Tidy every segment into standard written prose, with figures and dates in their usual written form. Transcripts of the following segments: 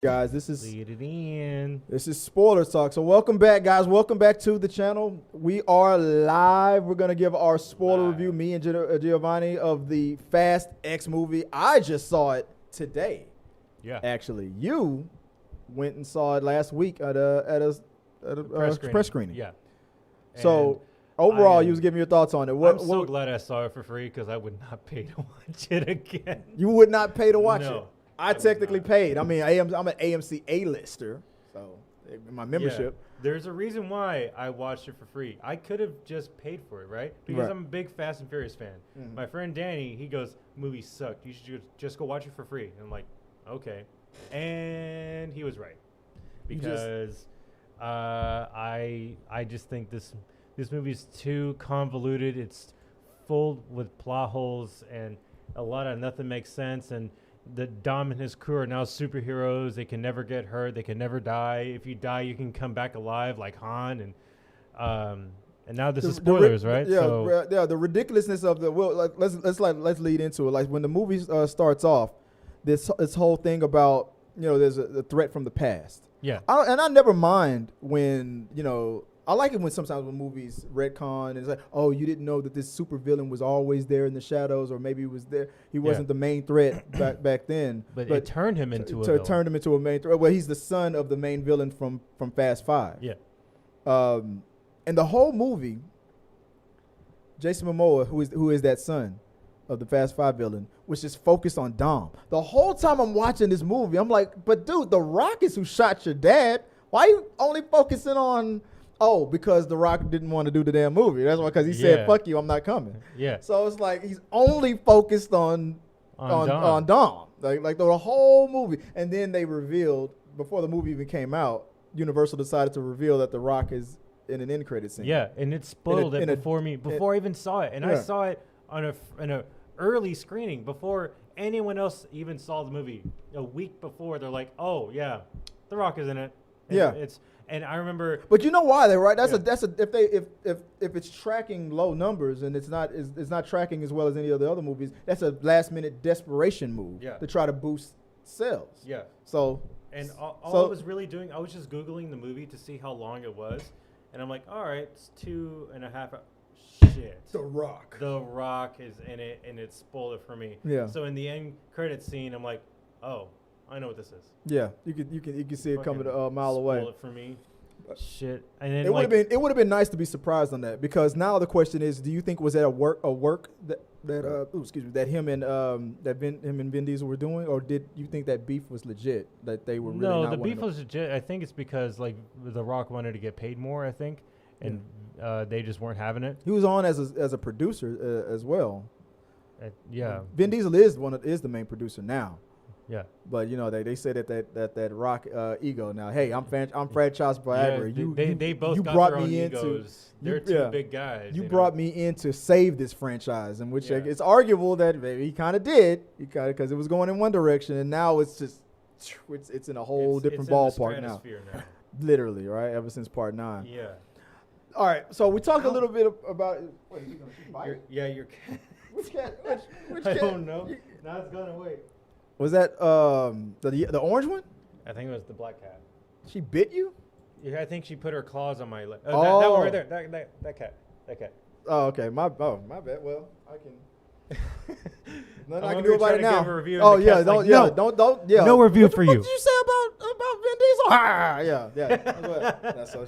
Guys, this is Lead it in. Spoiler Talk. So welcome back, guys. Welcome back to the channel. We are live. We're gonna give our spoiler review. Me and Giovanni of the Fast X movie. I just saw it today. Yeah. Actually, you went and saw it last week at a press screening. Yeah. So overall, you was giving your thoughts on it. I'm so glad I saw it for free because I would not pay to watch it again. You would not pay to watch it. I would technically not. paid. I mean, I'm an AMC A-lister, so my membership. Yeah. There's a reason why I watched it for free. I could have just paid for it, right? Because I'm a big Fast and Furious fan. Mm-hmm. My friend Danny, he goes, "Movie sucked. You should just go watch it for free." And I'm like, okay. And he was right. Because I just think this movie is too convoluted. It's full with plot holes and a lot of nothing makes sense. And the Dom and his crew are now superheroes. They can never get hurt. They can never die. If you die, you can come back alive like Han. And now this is spoilers, right? Yeah, the ridiculousness of the let's lead into it. Like when the movie starts off, this whole thing about there's a threat from the past. Yeah, I never mind when I like it when sometimes when movies retcon and it's like, oh, you didn't know that this supervillain was always there in the shadows, or maybe he was there. He wasn't the main threat back then. But it turned him into a villain. It turned him into a main threat. Well, he's the son of the main villain from Fast Five. Yeah. And the whole movie, Jason Momoa, who is that son of the Fast Five villain, was just focused on Dom. The whole time I'm watching this movie, I'm like, but dude, The Rock is who shot your dad. Why are you only focusing on... Oh, because The Rock didn't want to do the damn movie. That's why, because he said, "Fuck you, I'm not coming." Yeah. So it's like he's only focused on Dom, like the whole movie. And then they revealed before the movie even came out, Universal decided to reveal that The Rock is in an end credit scene. Yeah, and it spoiled it before I even saw it, and I saw it on an early screening before anyone else even saw the movie. A week before, they're like, "Oh yeah, The Rock is in it." And And I remember, but you know why they right? That's if it's tracking low numbers and it's not tracking as well as any of the other movies. That's a last minute desperation move to try to boost sales. Yeah. So all I was really doing, I was just Googling the movie to see how long it was, and I'm like, all right, it's 2.5 hours. Shit. The Rock is in it, and it spoiled it for me. Yeah. So in the end credit scene, I'm like, oh, I know what this is. Yeah, you can see it coming a mile away. Spoil it for me. Shit. And then it would have been nice to be surprised on that, because now the question is, do you think was that a work that him and Vin Diesel were doing, or did you think that beef was legit, that they were really not the beef was legit. I think it's because like The Rock wanted to get paid more, I think, and they just weren't having it. He was on as a producer as well. Vin Diesel is the main producer now. Yeah, but they said that Rock ego. Now, hey, I'm franchise Viagra. Yeah, they both you got brought their own me egos. They're two big guys. You brought me in to save this franchise, in which it's arguable that maybe he kind of did, because it was going in one direction, and now it's just it's in a whole different ballpark now. Literally, right? Ever since Part 9. Yeah. All right, so we talked a little bit about. Wait, you gonna shoot your cat. Which cat? Which I cat? don't know. Now it's gone away. Was that the orange one? I think it was the black cat. She bit you? Yeah, I think she put her claws on my leg. That one right there. That cat. That cat. Oh, okay. My bad. Well, I can. Nothing I can do do about it now. Don't. No review for you. What did you say about Vin Diesel?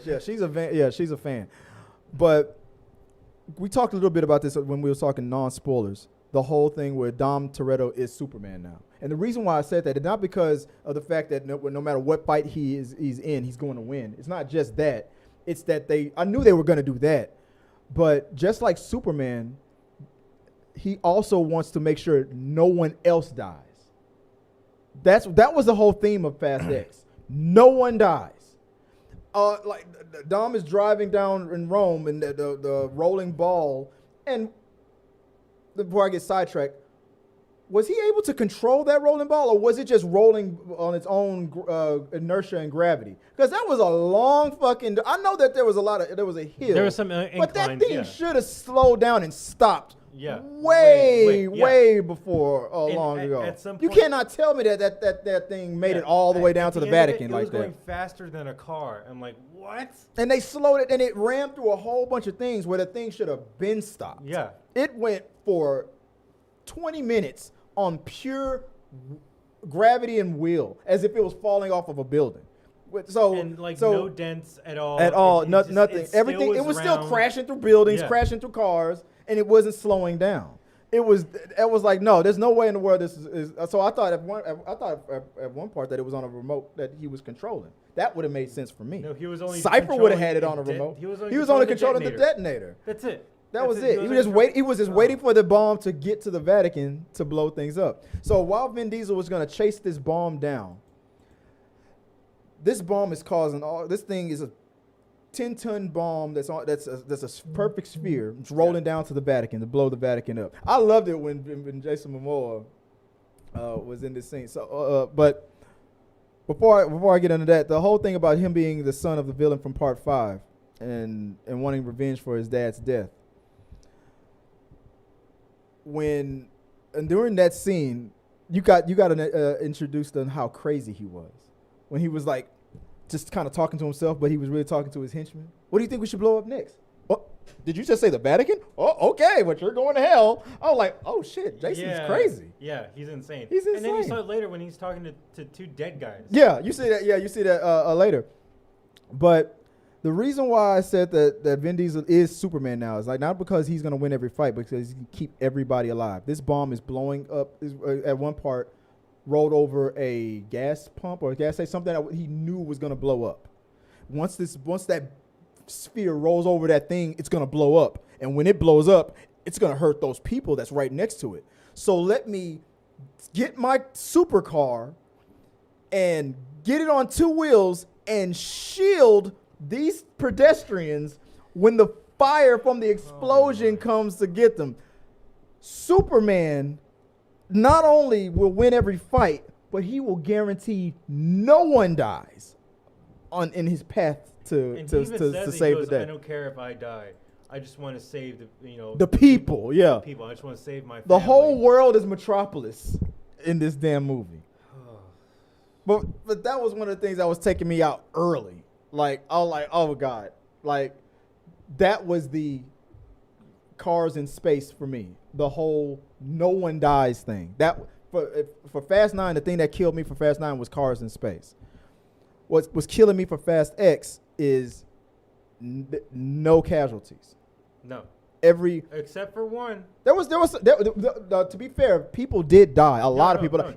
Yeah. She's a fan. But we talked a little bit about this when we were talking non-spoilers. The whole thing where Dom Toretto is Superman now. And the reason why I said that is not because of the fact that no matter what fight he's in, he's going to win. It's not just that. It's that I knew they were going to do that. But just like Superman, he also wants to make sure no one else dies. That was the whole theme of Fast X. No one dies. Like Dom is driving down in Rome and the rolling ball, and before I get sidetracked, was he able to control that rolling ball, or was it just rolling on its own inertia and gravity? Because that was a long fucking. I know that there was a hill. There was some inclines, but that thing should have slowed down and stopped Yeah. Way before long ago. At some You point, cannot tell me that thing made it all the way down to the end of it, Vatican like It was going that. faster than a car. I'm like, what? And they slowed it, and it ran through a whole bunch of things where the thing should have been stopped. Yeah. It went for 20 minutes on pure gravity and will, as if it was falling off of a building. No dents at all. At all, Nothing. Everything. It was still crashing through buildings, crashing through cars, and it wasn't slowing down. It was like, no, there's no way in the world this is. So I thought at one part that it was on a remote that he was controlling. That would have made sense for me. No, he was only. Cypher would have had it on a remote. He was only controlling the detonator. That's it. That was it. He was just waiting for the bomb to get to the Vatican to blow things up. So while Vin Diesel was going to chase this bomb down, this bomb is causing all. This thing is a 10-ton bomb that's a perfect sphere. It's rolling down to the Vatican to blow the Vatican up. I loved it when Jason Momoa was in this scene. So, but before I get into that, the whole thing about him being the son of the villain from Part 5 and wanting revenge for his dad's death. During that scene, you got introduced on how crazy he was when he was like just kind of talking to himself, but he was really talking to his henchmen. What do you think we should blow up next? Oh, did you just say the Vatican? Oh, okay, but you're going to hell. I was like, oh shit, Jason's crazy. Yeah, he's insane. And then you saw it later when he's talking to two dead guys. Yeah, you see that. Yeah, you see that later. But the reason why I said that Vin Diesel is Superman now is like not because he's going to win every fight, but because he can keep everybody alive. This bomb is blowing up. At one part, rolled over a gas pump or a gas station, something that he knew was going to blow up. Once that sphere rolls over that thing, it's going to blow up. And when it blows up, it's going to hurt those people that's right next to it. So let me get my supercar and get it on two wheels and shield these pedestrians when the fire from the explosion comes to get them. Superman not only will win every fight, but he will guarantee no one dies in his path to save the day. I don't care if I die. I just want to save the people. Yeah, people. I just want to save my family. The whole world is Metropolis in this damn movie. But that was one of the things that was taking me out early. Like, I was like, oh God. Like, that was the cars in space for me. The whole no one dies thing. That for Fast 9, the thing that killed me for Fast 9 was cars in space. What was killing me for Fast X is no casualties. No. Except for one. To be fair, people did die. A lot of people died.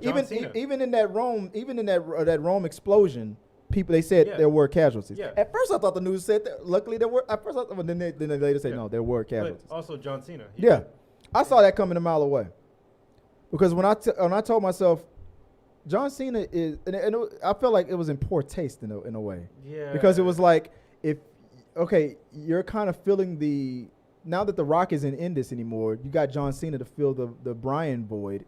Even in that Rome explosion, they said there were casualties. Yeah. At first, I thought the news said that. Luckily, there were. At first, then they later said no, there were casualties. But also John Cena. I saw that coming a mile away. Because when I told myself, John Cena is, and I felt like it was in poor taste in a way. Yeah. Because it was like, you're kind of feeling now that The Rock isn't in this anymore, you got John Cena to fill the Brian void,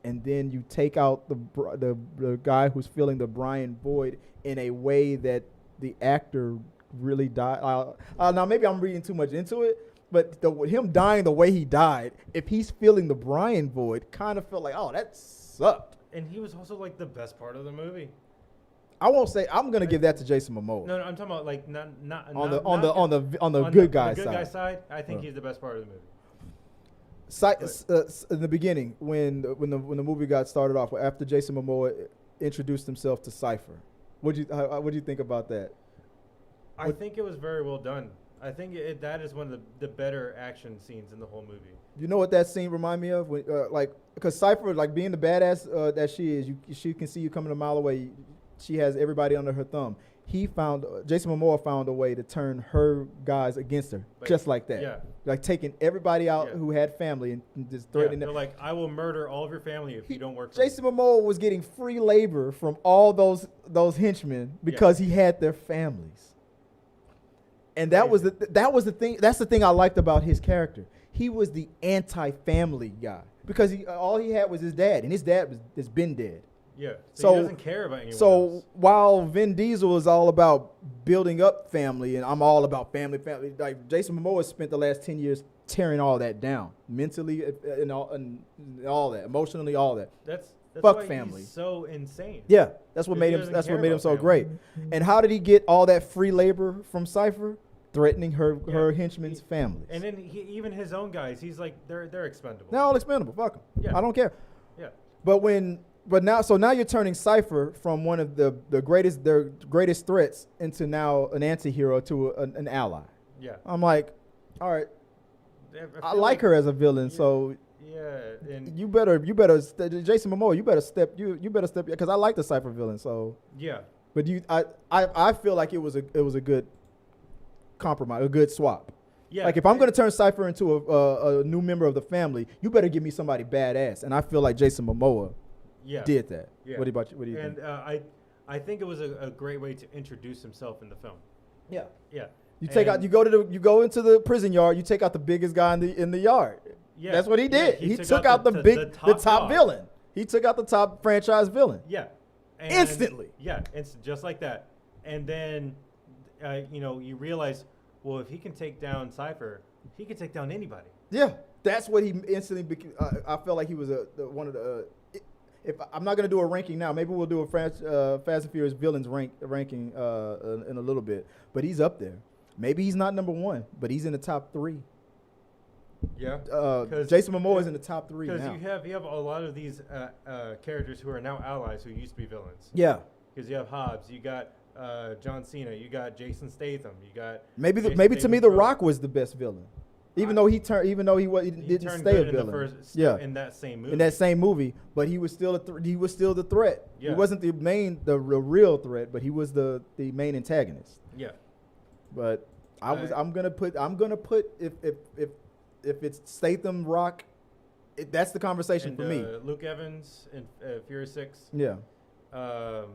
and then you take out the guy who's filling the Brian void in a way that the actor really died. Now maybe I'm reading too much into it, but him dying the way he died, if he's filling the Brian void, kind of felt like, oh, that sucked. And he was also like the best part of the movie. I won't say I'm gonna give that to Jason Momoa. No, I'm talking about like not on the good guy side. The good guy side, I think he's the best part of the movie. In the beginning, when the movie got started off, after Jason Momoa introduced himself to Cypher, what do you think about that? I think it was very well done. I think that is one of the better action scenes in the whole movie. You know what that scene remind me of? Because Cypher, like being the badass that she is, she can see you coming a mile away. She has everybody under her thumb. Jason Momoa found a way to turn her guys against her, just like that. Yeah. Like taking everybody out who had family and just threatening them. They're like, I will murder all of your family if you don't work for Jason Momoa was getting free labor from all those henchmen because he had their families. And that was the thing. That's the thing I liked about his character. He was the anti-family guy because all he had was his dad, and his dad has been dead. Yeah, so he doesn't care about anyone else. While Vin Diesel is all about building up family, and I'm all about family. Like Jason Momoa spent the last 10 years tearing all that down, mentally and all that, emotionally, all that. That's Fuck why family. He's so insane. Yeah, that's what He made him. doesn't That's care what made him about so family. great. And how did he get all that free labor from Cypher? Threatening her henchman's families. And then even his own guys, he's like, they're expendable. They're all expendable. Fuck them. Yeah. I don't care. Yeah. But now you're turning Cypher from one of their greatest threats into now an anti-hero to an ally. Yeah. I'm like, all right, I feel like her as a villain, yeah, so yeah, and you better Jason Momoa, you better step because I like the Cypher villain. So yeah, but I feel like it was a good compromise, a good swap. yeah. Like if I'm gonna turn Cypher into a new member of the family, you better give me somebody badass, and I feel like Jason Momoa did that. Yeah. What do you think? And I think it was a great way to introduce himself in the film. Yeah. Yeah. You go into the prison yard, you take out the biggest guy in the yard. Yeah. That's what he did. Yeah, he took out the top dog. villain. He took out the top franchise villain. Yeah. And Instantly. Yeah, it's just like that. And then you realize, well, if he can take down Cypher, he can take down anybody. Yeah. That's what he instantly became. I felt like he was one of the if I'm not gonna do a ranking now, maybe we'll do a Fast and Furious villains ranking in a little bit. But he's up there. Maybe he's not number one, but he's in the top 3. Yeah. Jason Momoa is in the top 3 now. Because you have a lot of these characters who are now allies who used to be villains. Yeah. Because you have Hobbs, you got John Cena, you got Jason Statham, you got maybe to Jason me The Statham. Rock was the best villain. Even though he didn't stay a villain. In that same movie. In that same movie, but he was still the threat. Yeah. He wasn't the real threat, but he was the main antagonist. Yeah. But I'm gonna put if it's Statham, Rock, that's the conversation And, for me. Luke Evans in Fury 6. Yeah. The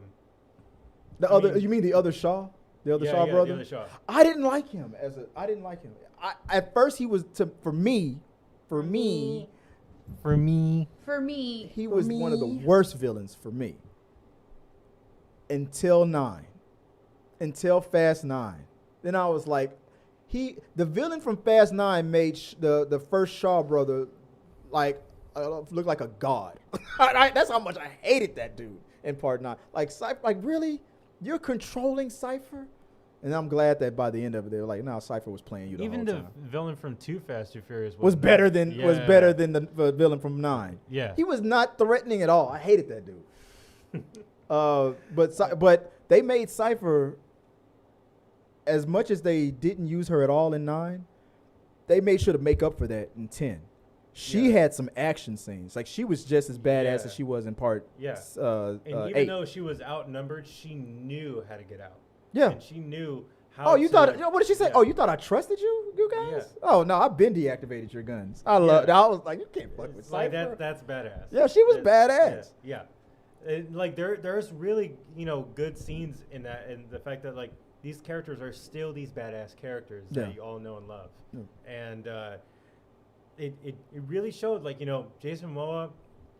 You mean the other Shaw? The other Shaw brother? The other Shaw. I didn't like him at first he was for me, he was one of the worst villains for me. Until Fast 9. Then I was like, the villain from Fast 9 made the first Shaw brother look like a god. That's how much I hated that dude in Part 9. Like Cypher, really? You're controlling Cypher? And I'm glad that by the end of it, they were like, "No, Cypher was playing you the Even whole time." the villain from Too Fast, Too Furious was better than the villain from 9. Yeah. He was not threatening at all. I hated that dude. But they made Cypher, as much as they didn't use her at all in 9, they made sure to make up for that in 10. She had some action scenes. Like, she was just as badass as she was in Part 8. And even though she was outnumbered, she knew how to get out. Yeah. And she knew how what did she say? Yeah. Oh, you thought I trusted you guys? Yeah. Oh, no, I've been deactivated your guns. I was like, you can't fuck with like Cypher. that's badass. Yeah, she was badass. Yeah. Like there's really, good scenes in that, and the fact that like these characters are still these badass characters that you all know and love. And it really showed, like, Jason Momoa,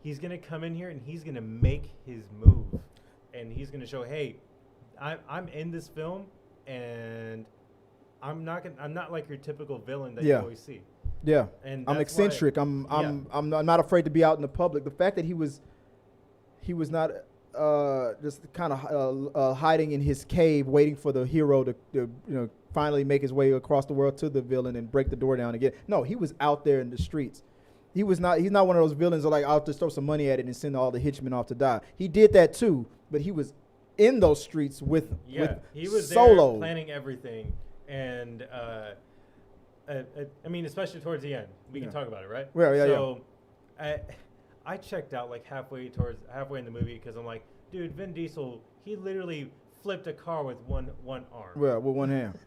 he's gonna come in here and he's gonna make his move, and he's gonna show, hey, I'm in this film, and I'm not like your typical villain that you always see. Yeah, and I'm eccentric. I'm not afraid to be out in the public. The fact that he was not just kind of hiding in his cave, waiting for the hero to finally make his way across the world to the villain and break the door down again. No, he was out there in the streets. He's not one of those villains that, like, I'll just throw some money at it and send all the henchmen off to die. He did that too, but he was in those streets with he was solo there planning everything, and I mean, especially towards the end, we can talk about it, right? Well, I checked out like halfway in the movie because I'm like, dude, Vin Diesel, he literally flipped a car with one arm. Well, with one hand.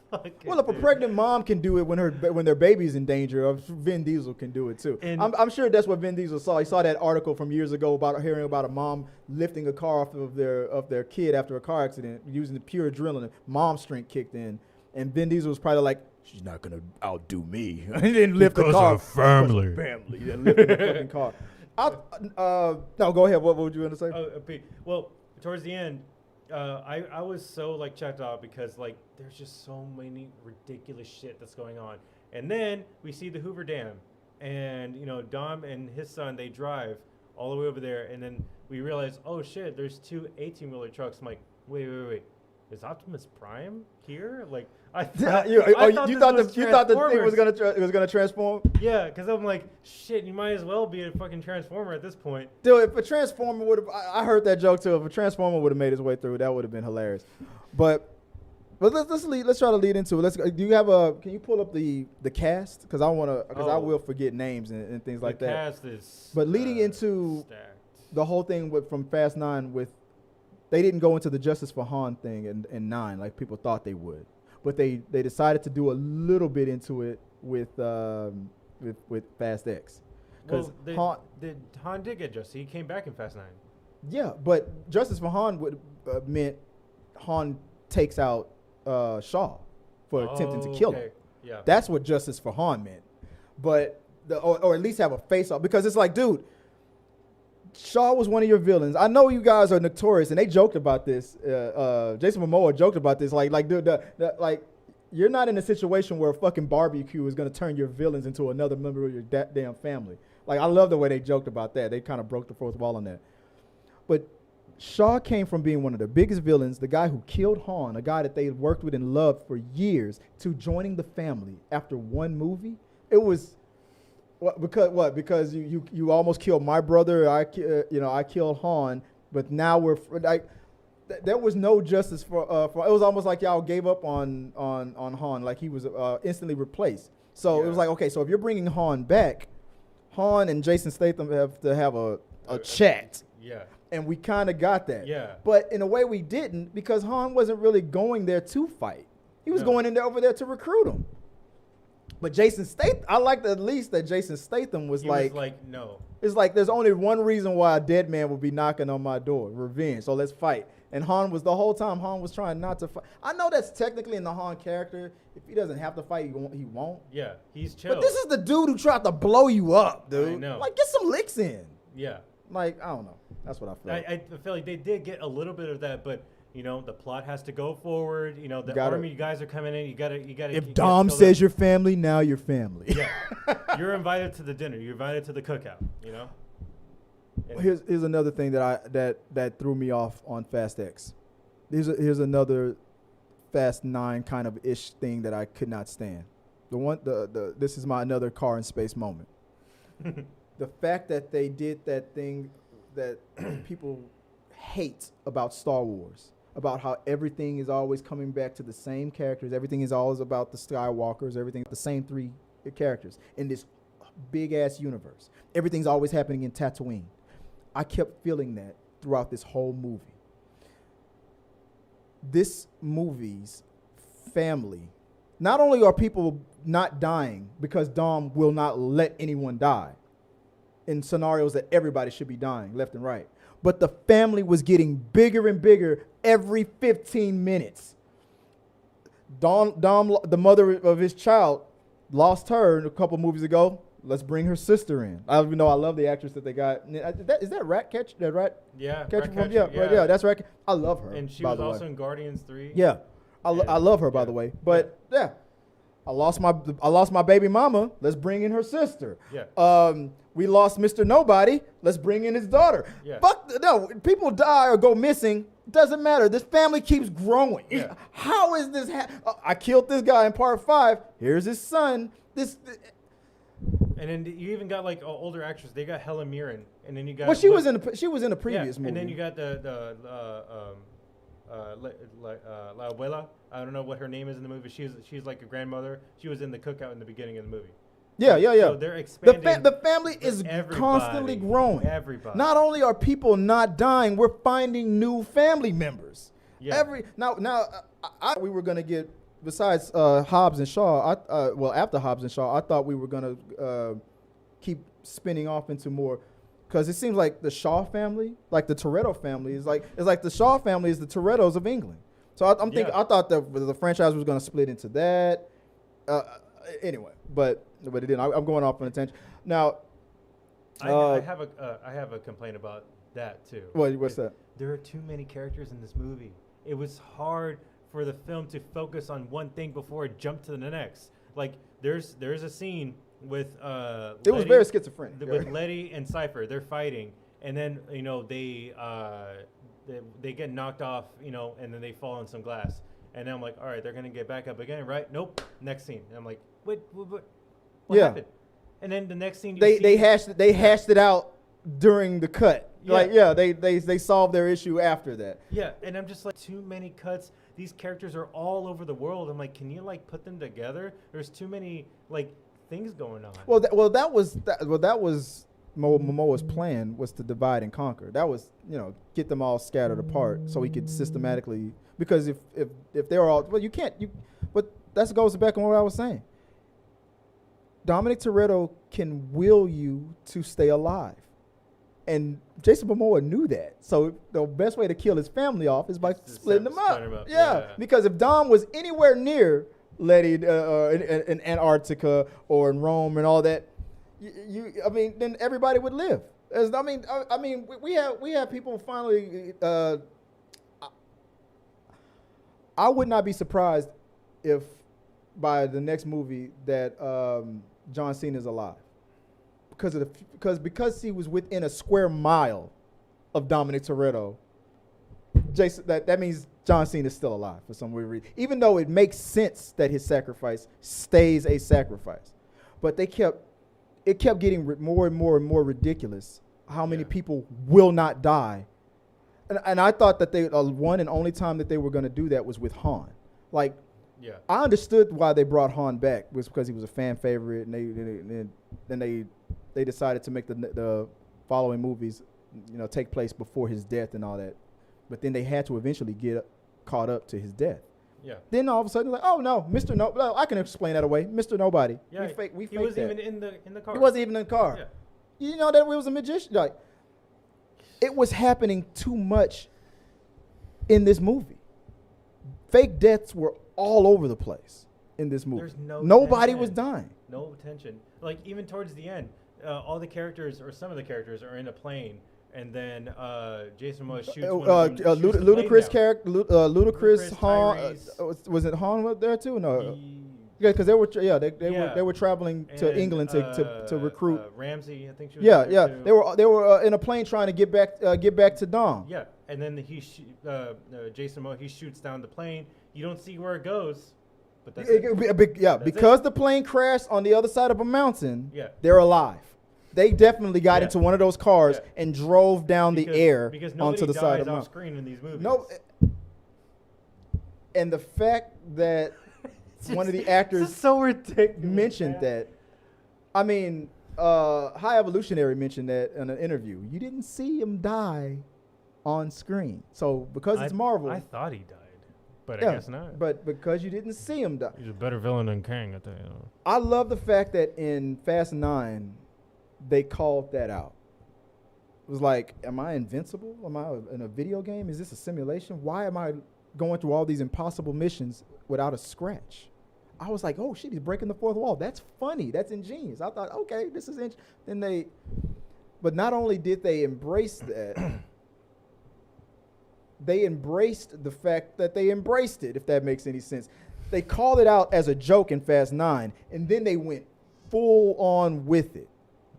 Like, Well, if a pregnant mom can do it when their baby's in danger, Vin Diesel can do it too. And I'm sure that's what Vin Diesel saw. He saw that article from years ago about hearing about a mom lifting a car off of their kid after a car accident using the pure adrenaline. Mom strength kicked in, and Vin Diesel was probably like, "She's not gonna outdo me." He didn't lift the car. Family. Family. He didn't lift the fucking car. No, go ahead. What would you want to say? Well, towards the end, I was so like checked out because like there's just so many ridiculous shit that's going on, and then we see the Hoover Dam, and you know Dom and his son they drive all the way over there, and then we realize, oh shit, there's two 18-wheeler trucks. I'm like, wait, is Optimus Prime here? Like I thought, you thought the thing was gonna transform? Yeah, because I'm like, shit, you might as well be a fucking Transformer at this point. Dude, if a Transformer would have, I heard that joke too. If a Transformer would have made his way through, that would have been hilarious. But let's try to lead into it. Can you pull up the cast? Because I will forget names and things like that. The cast is. But leading into stacked. The whole thing from Fast 9 they didn't go into the Justice for Han thing in 9 like people thought they would, but they decided to do a little bit into it with Fast X. Because Han did get justice. He came back in Fast 9. Yeah, but Justice for Han would meant Han takes out Shaw for attempting to kill him. Yeah, that's what Justice for Han meant. But or at least have a face off, because it's like, dude, Shaw was one of your villains. I know you guys are notorious, and they joked about this. Jason Momoa joked about this. Like, dude, like, you're not in a situation where a fucking barbecue is gonna turn your villains into another member of your damn family. Like, I love the way they joked about that. They kind of broke the fourth wall on that. But Shaw came from being one of the biggest villains, the guy who killed Han, a guy that they worked with and loved for years, to joining the family after one movie. It was. Because you almost killed my brother. I killed Han, but now we're like, there was no justice for. It was almost like y'all gave up on Han, like he was instantly replaced. So it was like, okay, so if you're bringing Han back, Han and Jason Statham have to have a chat. Yeah. And we kind of got that. Yeah. But in a way we didn't, because Han wasn't really going there to fight. He was going in there over there to recruit him. But Jason Statham, I liked at least that Jason Statham was like, no. It's like, there's only one reason why a dead man would be knocking on my door, revenge. So let's fight. And the whole time Han was trying not to fight. I know that's technically in the Han character. If he doesn't have to fight, he won't. Yeah, he's chill. But this is the dude who tried to blow you up, dude. I know. Like, get some licks in. Yeah. Like, I don't know. That's what I feel. I feel like they did get a little bit of that, but you know the plot has to go forward. You know the army guys are coming in. You gotta. If Dom says you're family, now you're family. Yeah, you're invited to the dinner. You're invited to the cookout. You know. And here's another thing that threw me off on Fast X. Here's another Fast 9 kind of ish thing that I could not stand. This is my another car in space moment. The fact that they did that thing that people hate about Star Wars, about how everything is always coming back to the same characters, everything is always about the Skywalkers, everything the same three characters in this big ass universe. Everything's always happening in Tatooine. I kept feeling that throughout this whole movie. This movie's family, not only are people not dying because Dom will not let anyone die in scenarios that everybody should be dying left and right, but the family was getting bigger and bigger every 15 minutes. Dom, the mother of his child, lost her a couple movies ago. Let's bring her sister in. I even know I love the actress that they got. Is that Ratcatcher? That Rat? Yeah, Catcher from yeah, that's Rat. I love her. And she was also in Guardians 3. Yeah, I love her by the way. But yeah, I lost my baby mama. Let's bring in her sister. Yeah. We lost Mr. Nobody. Let's bring in his daughter. Yeah. No, people die or go missing. Doesn't matter. This family keeps growing. Yeah. How is this? I killed this guy in part 5. Here's his son. And then you even got like older actors. They got Helen Mirren, and then you got. Well, she was in the previous movie. And then you got La Abuela. I don't know what her name is in the movie. She's like a grandmother. She was in the cookout in the beginning of the movie. Yeah. So they're expanding. The family is constantly growing. Everybody. Not only are people not dying, we're finding new family members. Yeah. We were gonna get, besides Hobbs and Shaw. After Hobbs and Shaw, I thought we were gonna keep spinning off into more, because it seems like the Shaw family, like the Toretto family, is like the Shaw family is the Torettos of England. So I'm thinking, I thought that the franchise was gonna split into that. Anyway, but it didn't. I'm going off on a tangent. Now, I have a complaint about that too. What's that? there are too many characters in this movie. It was hard for the film to focus on one thing before it jumped to the next. Like there's a scene with It was very schizophrenic. With Letty and Cypher. They're fighting, and then they get knocked off, and then they fall on some glass. And then I'm like, all right, they're gonna get back up again, right? Nope. Next scene. And I'm like, what happened? And then the next scene, they hashed it out during the cut. Yeah. Like, they solved their issue after that. Yeah, and I'm just like, too many cuts. These characters are all over the world. I'm like, can you like put them together? There's too many like things going on. That was Momoa's plan, was to divide and conquer. That was, get them all scattered apart so he could systematically, because if they're all, but that goes back on what I was saying. Dominic Toretto can will you to stay alive. And Jason Momoa knew that. So the best way to kill his family off is by splitting them up. Yeah, because if Dom was anywhere near Letty in Antarctica or in Rome and all that, then everybody would live. We have people finally. I would not be surprised if by the next movie that John Cena is alive. Because he was within a square mile of Dominic Toretto, that means John Cena is still alive for some weird reason. Even though it makes sense that his sacrifice stays a sacrifice, but it kept getting more and more and more ridiculous. How many people will not die? And I thought that one and only time that they were going to do that was with Han. Like, I understood why they brought Han back, was because he was a fan favorite, and they decided to make the following movies, take place before his death and all that. But then they had to eventually get caught up to his death. Yeah. Then all of a sudden, like, oh no, Mr. No, I can explain that away. Mr. Nobody. Yeah. He wasn't even in the car. He wasn't even in the car. Yeah. You know that it was a magician. Like, it was happening too much in this movie. Fake deaths were all over the place in this movie. Nobody was dying. No tension. Like, even towards the end, all the characters, or some of the characters, are in a plane, and then Jason Momoa shoots Ludacris character. Ludacris Han. Was it Han there too? No. Yeah, because they were traveling to England to recruit. Ramsey, I think she was there too. They were in a plane trying to get back to Dom. Yeah, and then Jason Momoa, he shoots down the plane. You don't see where it goes, but that's because the plane crashed on the other side of a mountain. Yeah, they're alive. They definitely got into one of those cars and drove down the air onto the side of the mountain. Off screen in these movies. No, and the fact that one of the actors so ridiculous, mentioned that. I mean, High Evolutionary mentioned that in an interview. You didn't see him die on screen. So because it's Marvel. I thought he died, but I guess not. But because you didn't see him die. He's a better villain than Kang, I think. I love the fact that in Fast 9, they called that out. It was like, am I invincible? Am I in a video game? Is this a simulation? Why am I going through all these impossible missions without a scratch? I was like, oh shit, he's breaking the fourth wall. That's funny. That's ingenious. I thought, okay, this is but not only did they embrace that, they embraced the fact that they embraced it, if that makes any sense. They called it out as a joke in Fast 9, and then they went full on with it.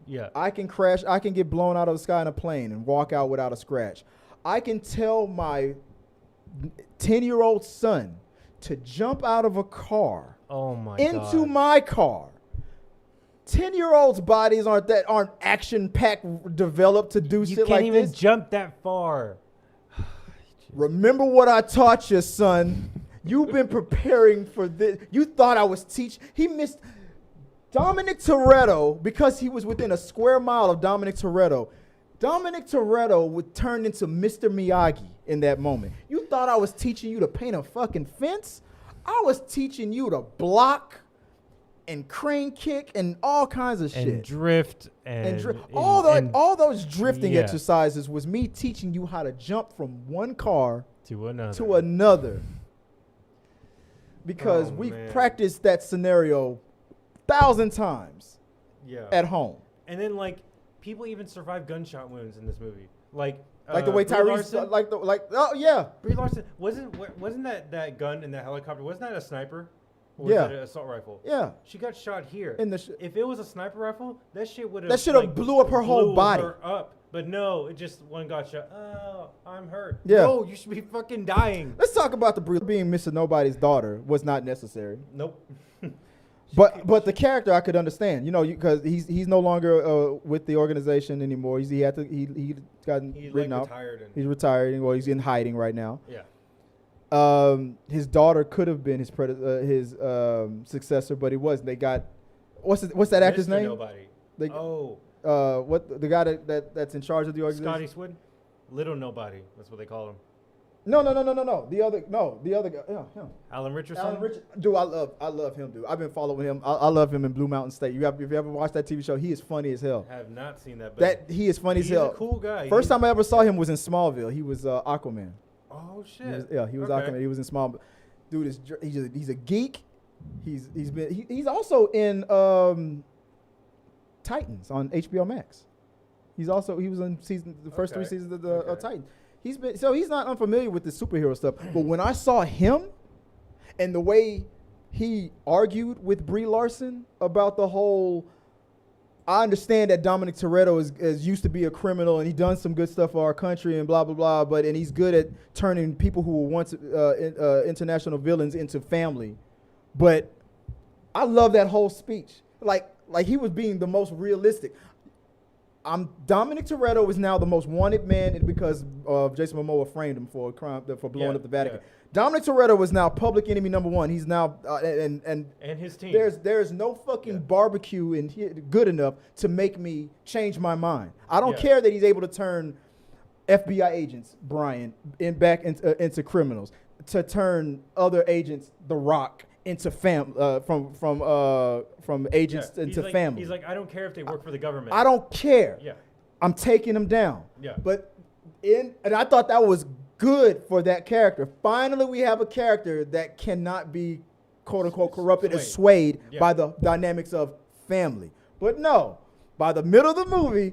Yeah. I can crash, I can get blown out of the sky in a plane and walk out without a scratch. I can tell my 10-year-old son to jump out of a car into my car. 10-year-olds' bodies aren't action-packed, developed to do shit like this. You can't even jump that far. Remember what I taught you, son. You've been preparing for this. You thought I was teaching. He missed Dominic Toretto because he was within a square mile of Dominic Toretto. Dominic Toretto would turn into Mr. Miyagi in that moment. You thought I was teaching you to paint a fucking fence? I was teaching you to block and crane kick and all kinds of shit. And drift. All those drifting exercises was me teaching you how to jump from one car to another. Because we practiced that scenario 1,000 times at home. And then, like, people even survive gunshot wounds in this movie. Like, Like the way Brie Tyrese, Larson? oh yeah, Brie Larson wasn't that gun in the helicopter? Wasn't that a sniper? Or was Yeah. that an assault rifle? yeah. She got shot here. In the If it was a sniper rifle, that shit would have. That should have blew up her whole body. Her up. But no, it just one got shot. Oh, I'm hurt. Yeah. No, you should be fucking dying. Let's talk about the Brie being Mr. Nobody's daughter was not necessary. Nope. But the character I could understand, because he's no longer with the organization anymore. He gotten written out. Retired. He's retired, or he's in hiding right now. Yeah. His daughter could have been his successor, but he wasn't. They got what's that actor's Mr. name? Nobody. What the guy that's in charge of the organization? Scotty Swin? Little Nobody. That's what they call him. No. The other guy. Yeah, him. Alan Richardson? Alan Richardson. Dude, I love him, dude. I've been following him. I love him in Blue Mountain State. If you ever watched that TV show, he is funny as hell. I have not seen that. But He is funny as hell. He's a cool guy. First time I ever saw him was in Smallville. He was Aquaman. Oh shit. He was Aquaman. He was in Smallville. Dude, he's a geek. He's also in Titans on HBO Max. He was in the first 3 seasons of the Titans. He's not unfamiliar with the superhero stuff. But when I saw him and the way he argued with Brie Larson about the whole, I understand that Dominic Toretto is used to be a criminal and he done some good stuff for our country and blah blah blah, and he's good at turning people who were once international villains into family. But I love that whole speech. Like he was being the most realistic. Dominic Toretto is now the most wanted man because Jason Momoa framed him for a crime for blowing up the Vatican. Yeah. Dominic Toretto is now public enemy number 1. He's now and his team. There's no fucking barbecue in here good enough to make me change my mind. I don't care that he's able to turn FBI agents, Brian, back into criminals, to turn other agents, The Rock, into from agents into family. He's like, I don't care if they work for the government. I don't care. Yeah. I'm taking them down. Yeah. And I thought that was good for that character. Finally, we have a character that cannot be quote unquote corrupted and swayed by the dynamics of family. But no, by the middle of the movie,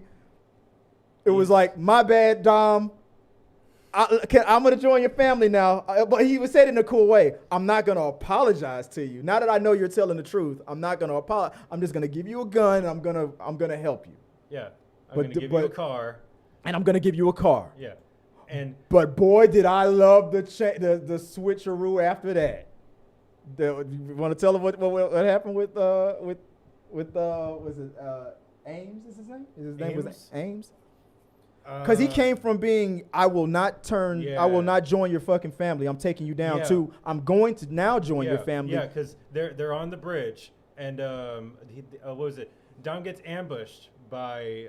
it was like, my bad, Dom. I'm going to join your family now. But he was said in a cool way. I'm not going to apologize to you. Now that I know you're telling the truth, I'm not going to apologize. I'm just going to give you a gun and I'm going to help you. Yeah. I'm going to give you a car. And I'm going to give you a car. Yeah. But boy, did I love the switcheroo after that. You want to tell them what happened with was it Ames? Is his name? His name was Ames. Because he came from being, I will not join your fucking family. I'm taking you down too. I'm going to now join your family. Yeah, because they're on the bridge, and what was it? Dom gets ambushed by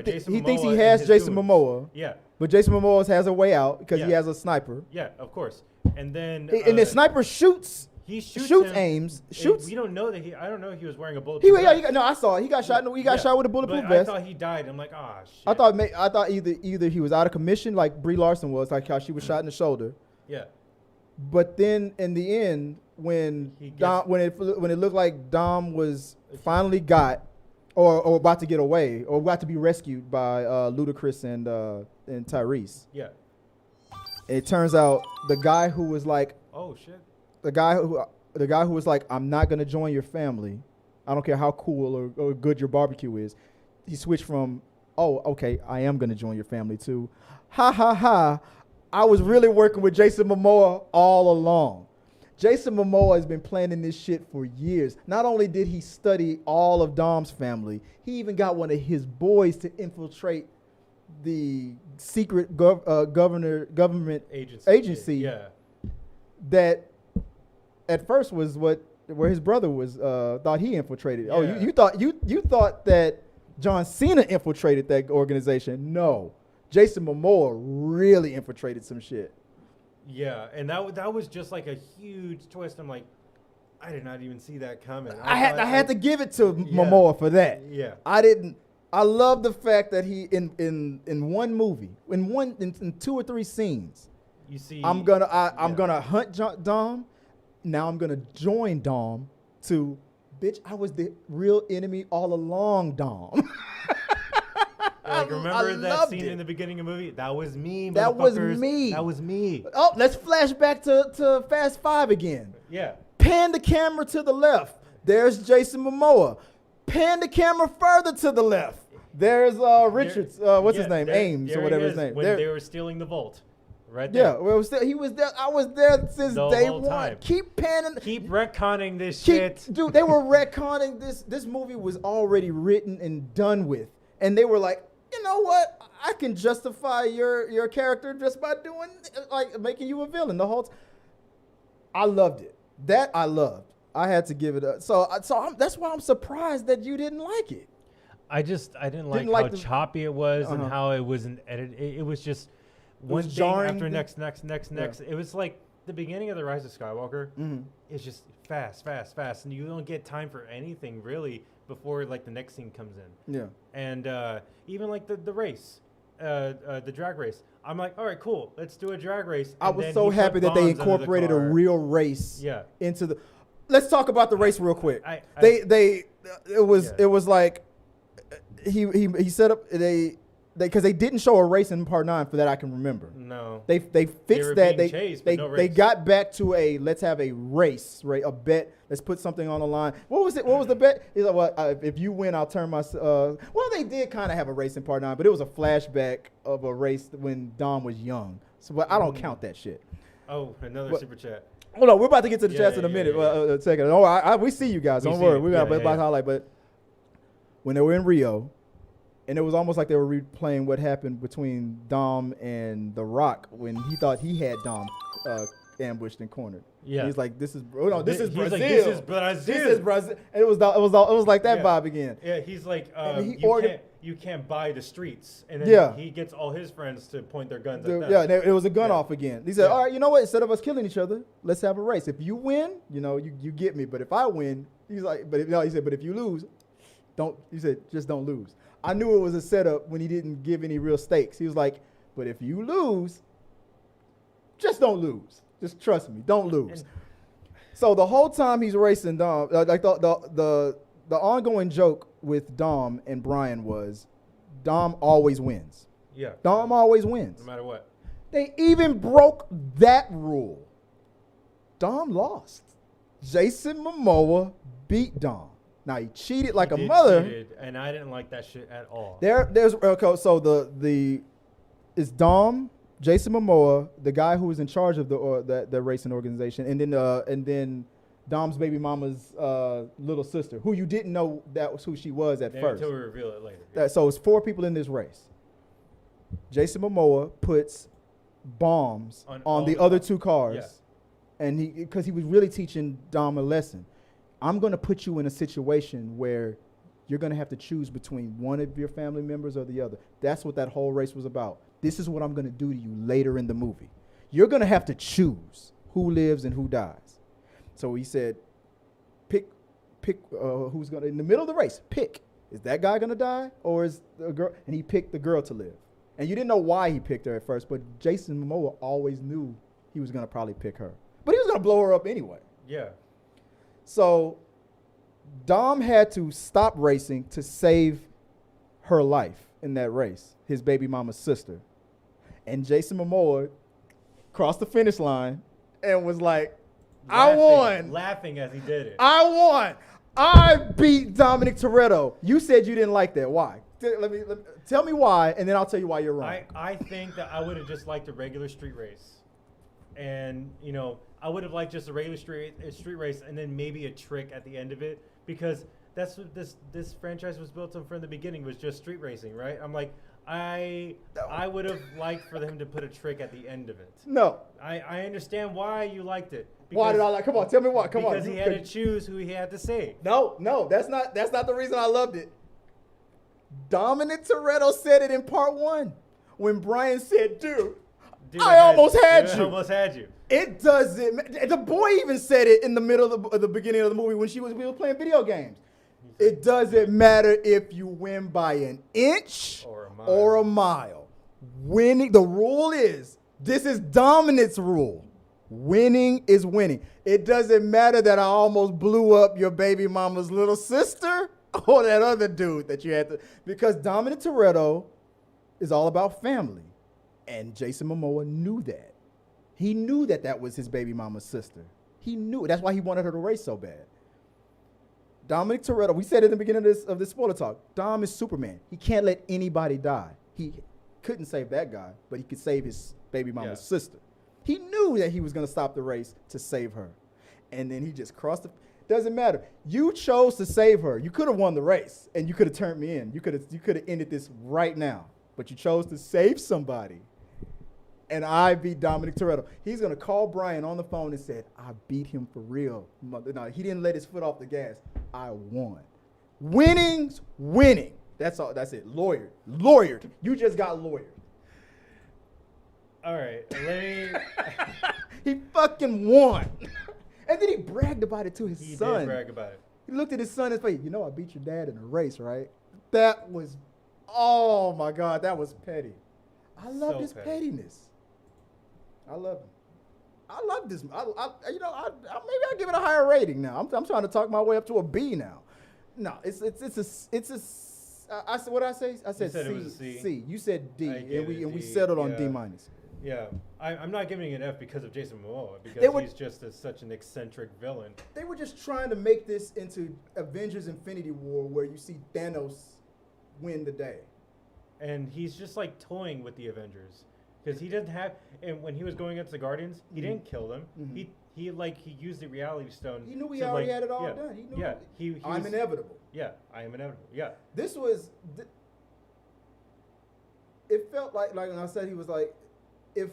Jason Momoa. He thinks he has Jason Momoa. Yeah. But Jason Momoa has a way out because he has a sniper. Yeah, of course. And then the sniper shoots. He shoots Ames. We don't know that I don't know if he was wearing a bulletproof vest. I saw it. He got shot. He got shot with a bulletproof vest. I thought he died. I'm like, ah, shit. I thought either he was out of commission, like Brie Larson was, like how she was shot in the shoulder. Yeah. But then in the end, when it looked like Dom was finally got, or about to get away, or about to be rescued by Ludacris and Tyrese. Yeah. It turns out the guy who was like, oh shit. The guy who was like, I'm not gonna join your family. I don't care how cool or good your barbecue is. He switched from, oh, okay, I am gonna join your family too. Ha ha ha. I was really working with Jason Momoa all along. Jason Momoa has been planning this shit for years. Not only did he study all of Dom's family, he even got one of his boys to infiltrate the secret government agency. Yeah. That at first was where his brother was thought he infiltrated. Yeah. Oh, you thought that John Cena infiltrated that organization? No, Jason Momoa really infiltrated some shit. Yeah, and that was just like a huge twist. I'm like, I did not even see that coming. I had to give it to Momoa for that. Yeah, I didn't. I love the fact that he in one movie, in 2 or 3 scenes. You see, I'm gonna hunt Dom. Now I'm gonna join Dom to, bitch, I was the real enemy all along, Dom. remember that loved scene it. in the beginning of the movie? That was me, That was motherfuckers. me. That was me. Oh, let's flash back to Fast 5 again. Yeah. Pan the camera to the left. There's Jason Momoa. Pan the camera further to the left. There's Richards. What's his name? Ames or whatever his name. When they were stealing the vault. Right there. Yeah, well, he was there. I was there since The day whole one. time. Keep panning. Keep retconning this shit. Dude, they were retconning this. This movie was already written and done with, and they were like, you know what? I can justify your character just by doing making you a villain the whole time. I loved it. That I loved. I had to give it a that's why I'm surprised that you didn't like it. I didn't like like how the- choppy it was and how it wasn't edited. It was just one thing jarring. after next. It was like the beginning of The Rise of Skywalker. Mm-hmm. It's just fast, and you don't get time for anything really before like the next scene comes in. Yeah. And even like the race, the drag race. I'm like, all right, cool, let's do a drag race. I And was then so he put happy that they bombs under the incorporated a car. real race Yeah. into the. Let's talk about the race real quick. I- It was like he set up because they didn't show a race in part 9 for that I can remember. No. They fixed were that. being chased, but no They race. got back to a let's have a race, right? A bet. Let's put something on the line. What was it? What was the bet? He's like, well, if you win, I'll turn my. Well, they did kind of have a race in part 9, but it was a flashback of a race when Dom was young. So, but I don't count that shit. Oh, another But- super chat. Hold on, we're about to get to the chats in a yeah, minute. yeah. A second. Oh, we see you guys. We Don't see worry. you. We got Yeah, about to yeah. highlight. But when they were in Rio, and it was almost like they were replaying what happened between Dom and The Rock when he thought he had Dom ambushed and cornered. Yeah. He's like, this is Brazil. He's like, this is Brazil. This is Brazil. And it was like that Yeah. vibe again. Yeah, he's like, And he ordered- you can't buy the streets, and then Yeah. he gets all his friends to point their guns The- at them. yeah, and it was a gun Yeah. off again. He said, Yeah. all right, you know what? Instead of us killing each other, let's have a race. If you win, you get me. But if I win, he's like, but if you lose, just don't lose. I knew it was a setup when he didn't give any real stakes. He was like, but if you lose, just don't lose. Just trust me, don't lose. So the whole time he's racing Dom, like the ongoing joke with Dom and Brian was, Dom always wins. Yeah. Dom always wins. No matter what. They even broke that rule. Dom lost. Jason Momoa beat Dom. Now he cheated like He a did mother. cheated, and I didn't like that shit at all. There's okay, so it's Dom, Jason Momoa, the guy who was in charge of the racing organization, and then Dom's baby mama's little sister, who you didn't know that was who she was at first. Until we reveal it later. So it's 4 people in this race. Jason Momoa puts bombs on the other 2 cars, Yeah. and because he was really teaching Dom a lesson. I'm going to put you in a situation where you're going to have to choose between one of your family members or the other. That's what that whole race was about. This is what I'm going to do to you later in the movie. You're going to have to choose who lives and who dies. So he said, pick who's going to, in the middle of the race, pick. Is that guy going to die or is the girl? And he picked the girl to live. And you didn't know why he picked her at first, but Jason Momoa always knew he was going to probably pick her. But he was going to blow her up anyway. Yeah. So Dom had to stop racing to save her life in that race, his baby mama's sister. And Jason Momoa crossed the finish line and was like, I won. Laughing as he did it. I won. I beat Dominic Toretto. You said you didn't like that. Why? Tell me why, and then I'll tell you why you're wrong. I think that I would have just liked a regular street race. And, I would have liked just a regular street race and then maybe a trick at the end of it, because that's what this franchise was built on from the beginning, was just street racing, right? I'm like, I would have liked for them to put a trick at the end of it. No. I understand why you liked it. Why did I like? Come on, tell me why. Come on. Because he had to choose who he had to save. No, that's not the reason I loved it. Dominic Toretto said it in part 1 when Brian said, dude, I almost had you. I almost had you. It doesn't. The boy even said it in the middle of the beginning of the movie when we were playing video games. It doesn't matter if you win by an inch or a mile. Winning. The rule is, this is Dominic's rule. Winning is winning. It doesn't matter that I almost blew up your baby mama's little sister. or that other dude that you had to, because Dominic Toretto is all about family, and Jason Momoa knew that. He knew that that was his baby mama's sister. He knew. That's why he wanted her to race so bad. Dominic Toretto, we said at the beginning of this spoiler talk, Dom is Superman. He can't let anybody die. He couldn't save that guy, but he could save his baby mama's sister. He knew that he was going to stop the race to save her. And then he just crossed the... Doesn't matter. You chose to save her. You could have won the race, and you could have turned me in. You could have ended this right now. But you chose to save somebody. And I beat Dominic Toretto. He's going to call Brian on the phone and said, I beat him for real. No, he didn't let his foot off the gas. I won. Winning's winning. That's all. That's it. Lawyered. You just got lawyered. All right. Let me... He fucking won. And then he bragged about it to his son. He did brag about it. He looked at his son and face. You know I beat your dad in a race, right? That was, oh my God, that was petty. I love his pettiness. I love him. I love this. Maybe I'll give it a higher rating now. I'm trying to talk my way up to a B now. No, I said what I say. I said it was a C. C. You said D, and we D, settled on D minus. Yeah, I'm not giving it an F because of Jason Momoa, because he's just such an eccentric villain. They were just trying to make this into Avengers Infinity War, where you see Thanos win the day. And he's just like toying with the Avengers, because he didn't have, and when he was going against the Guardians, he didn't kill them. Mm-hmm. He used the Reality Stone. He knew he already had it all done. He knew. Yeah, he I'm inevitable. Yeah, I am inevitable. Yeah. This was. It felt like I said, he was like, if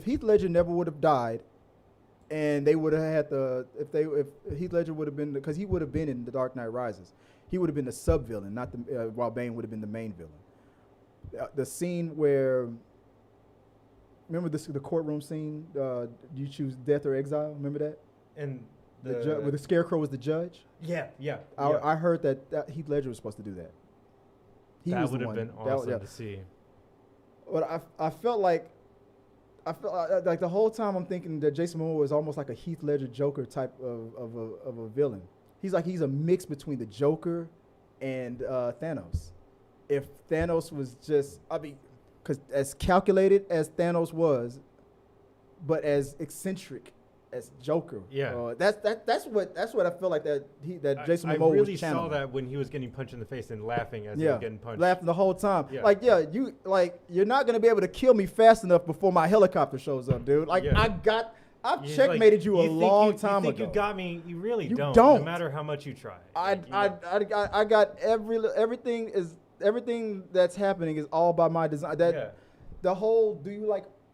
Heath Ledger never would have died, and they would have had if Heath Ledger would have been, because he would have been in The Dark Knight Rises, he would have been the sub villain, not the while Bane would have been the main villain. The scene where, remember the courtroom scene? You choose death or exile. Remember that? And where the Scarecrow was the judge. Yeah. I heard that Heath Ledger was supposed to do that. That would have been awesome to see. But I felt like the whole time I'm thinking that Jason Momoa was almost like a Heath Ledger Joker type of a villain. He's a mix between the Joker and Thanos. If Thanos was just, because as calculated as Thanos was, but as eccentric as Joker. Yeah. That's what I feel like that Jason Momoa was channeling. I really saw that when he was getting punched in the face and laughing as he was getting punched. Laughing the whole time. Yeah. You're not gonna be able to kill me fast enough before my helicopter shows up, dude. I've checkmated you a long time ago. You think you got me? You really don't. No matter how much you try. I got everything that's happening is all by my design. The whole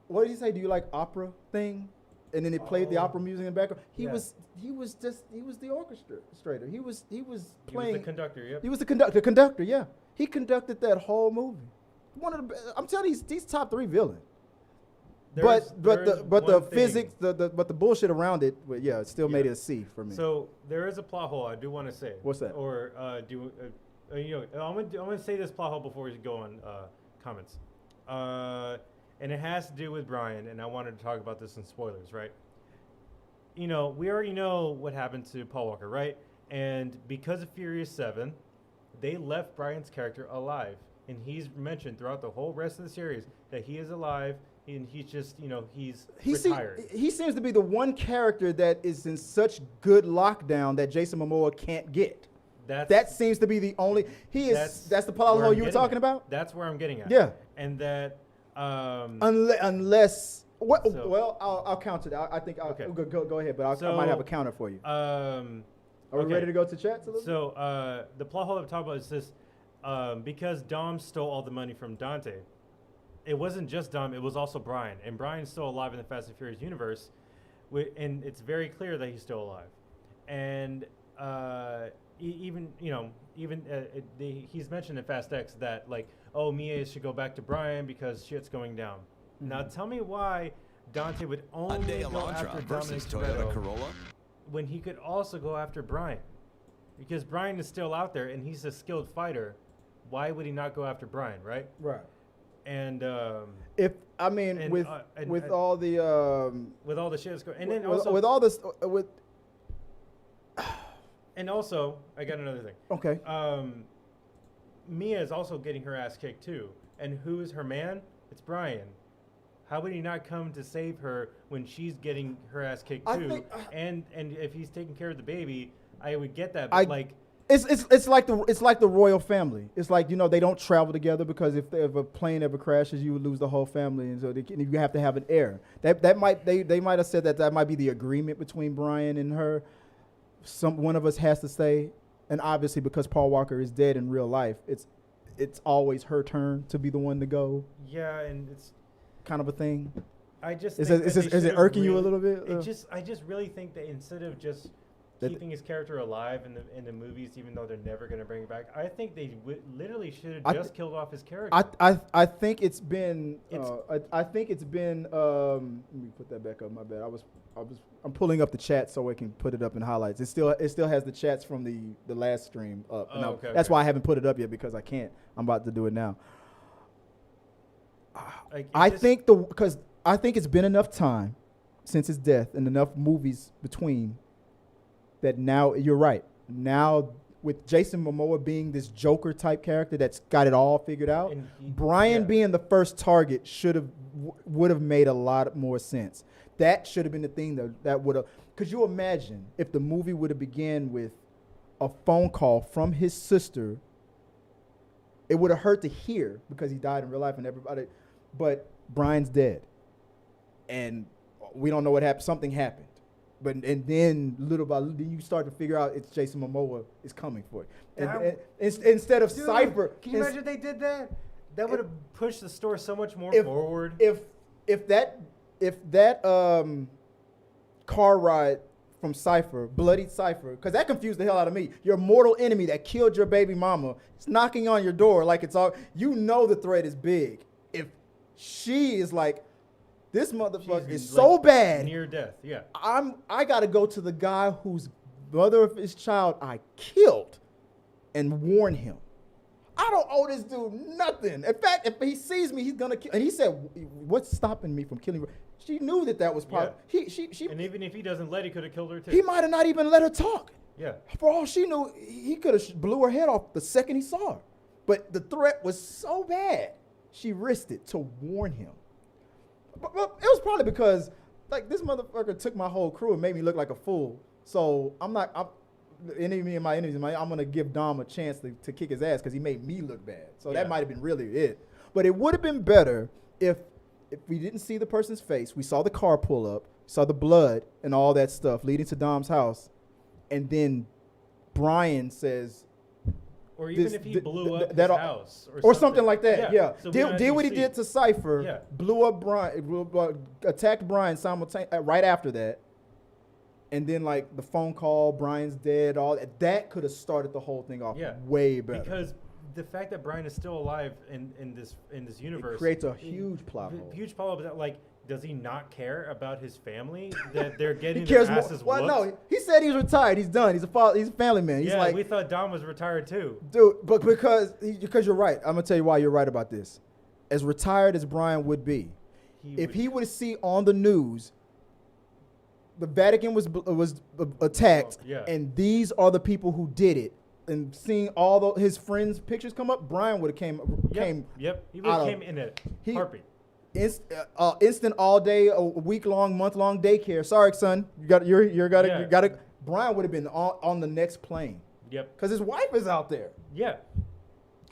what did he say? Do you like opera thing? And then it played the opera music in the background. He was the orchestrator. He was playing. He was the conductor. Yep. He was the conductor. Yeah. He conducted that whole movie. I'm telling you, he's top 3 villain. But the physics, but the bullshit around it, it still made it a C for me. So there is a plot hole I do want to say. What's that? Or I'm gonna say this plot hole before we go on comments. And it has to do with Brian, and I wanted to talk about this in spoilers, right? We already know what happened to Paul Walker, right? And because of Furious 7, they left Brian's character alive. And he's mentioned throughout the whole rest of the series that he is alive, and he's just, he's retired. He seems to be the one character that is in such good lockdown that Jason Momoa can't get. That seems to be the only... That's the plot hole you were talking about? That's where I'm getting at. Yeah. And that... Unless I'll count it. I think I'll go ahead, but I might have a counter for you. Are we ready to go to chats a little bit? So the plot hole I'm talking about is this: because Dom stole all the money from Dante. It wasn't just Dom; it was also Brian, and Brian's still alive in the Fast and Furious universe, and it's very clear that he's still alive. And he's mentioned in Fast X that Mia should go back to Brian because shit's going down. Mm-hmm. Now tell me why Dante would only go after Dominic Toretto when he could also go after Brian, because Brian is still out there and he's a skilled fighter. Why would he not go after Brian, right? Right. And with all the shit that's going, and then with all this And also, I got another thing. Okay. Mia is also getting her ass kicked too. And who is her man? It's Brian. How would he not come to save her when she's getting her ass kicked too? And if he's taking care of the baby, I would get that. But it's like the royal family. It's like, they don't travel together because if a plane ever crashes, you would lose the whole family, and so you have to have an heir. They might have said that might be the agreement between Brian and her. One of us has to stay, and obviously because Paul Walker is dead in real life, it's always her turn to be the one to go. Yeah, and it's kind of a thing. I just is it irking you a little bit? I just really think that instead of just keeping his character alive in the movies, even though they're never going to bring it back, I think they literally should have just killed off his character. I think it's been. I think it's been. Let me put that back up. My bad. I'm pulling up the chat so I can put it up in highlights. It still has the chats from the last stream up. That's why I haven't put it up yet, because I can't. I'm about to do it now. I think it's been enough time since his death and enough movies between that now you're right. Now with Jason Momoa being this Joker type character that's got it all figured out, Brian being the first target would have made a lot more sense. That should have been the thing that would have. Could you imagine if the movie would have began with a phone call from his sister? It would have hurt to hear because he died in real life and everybody, but Brian's dead, and we don't know what happened. Something happened, and then little by little, you start to figure out it's Jason Momoa is coming for it. And instead of Cypher, can you imagine if they did that? That would have pushed the story so much more forward. If that car ride from Cypher, bloodied Cypher, because that confused the hell out of me. Your mortal enemy that killed your baby mama is knocking on your door like it's all. The threat is big. If she is like, this motherfucker is so bad, near death. Yeah, I gotta go to the guy whose mother of his child I killed, and warn him. I don't owe this dude nothing. In fact, if he sees me, he's gonna kill. And he said, "What's stopping me from killing her?" She knew that was possible. Yeah. She. And even if he doesn't let, he could have killed her too. He might have not even let her talk. Yeah. For all she knew, he could have blew her head off the second he saw her. But the threat was so bad, she risked it to warn him. But it was probably because, this motherfucker took my whole crew and made me look like a fool. So I'm gonna give Dom a chance to kick his ass because he made me look bad. So that might have been really it. But it would have been better if we didn't see the person's face, we saw the car pull up, saw the blood and all that stuff leading to Dom's house, and then Brian says, or even if he blew up his house or something like that. Yeah. So did what he did to Cypher. Yeah. Blew up Brian, attacked Brian simultaneously right after that. And then the phone call, Brian's dead, all that could have started the whole thing off way better. Because the fact that Brian is still alive in this universe creates a huge plot hole. Huge plot hole. Does he not care about his family that they're getting their asses whooped? Well, no, he said he's retired. He's done. He's a family man. He's we thought Dom was retired too, dude. But because you're right, I'm gonna tell you why you're right about this. As retired as Brian would be, if he would see on the news, the Vatican was attacked, and these are the people who did it, and seeing all his friends' pictures come up, Brian would have came. Yep. He would have came in a heartbeat. Instant all day, a week long, month long daycare. Sorry, son, you got to. Brian would have been on the next plane. Yep. Because his wife is out there. Yeah.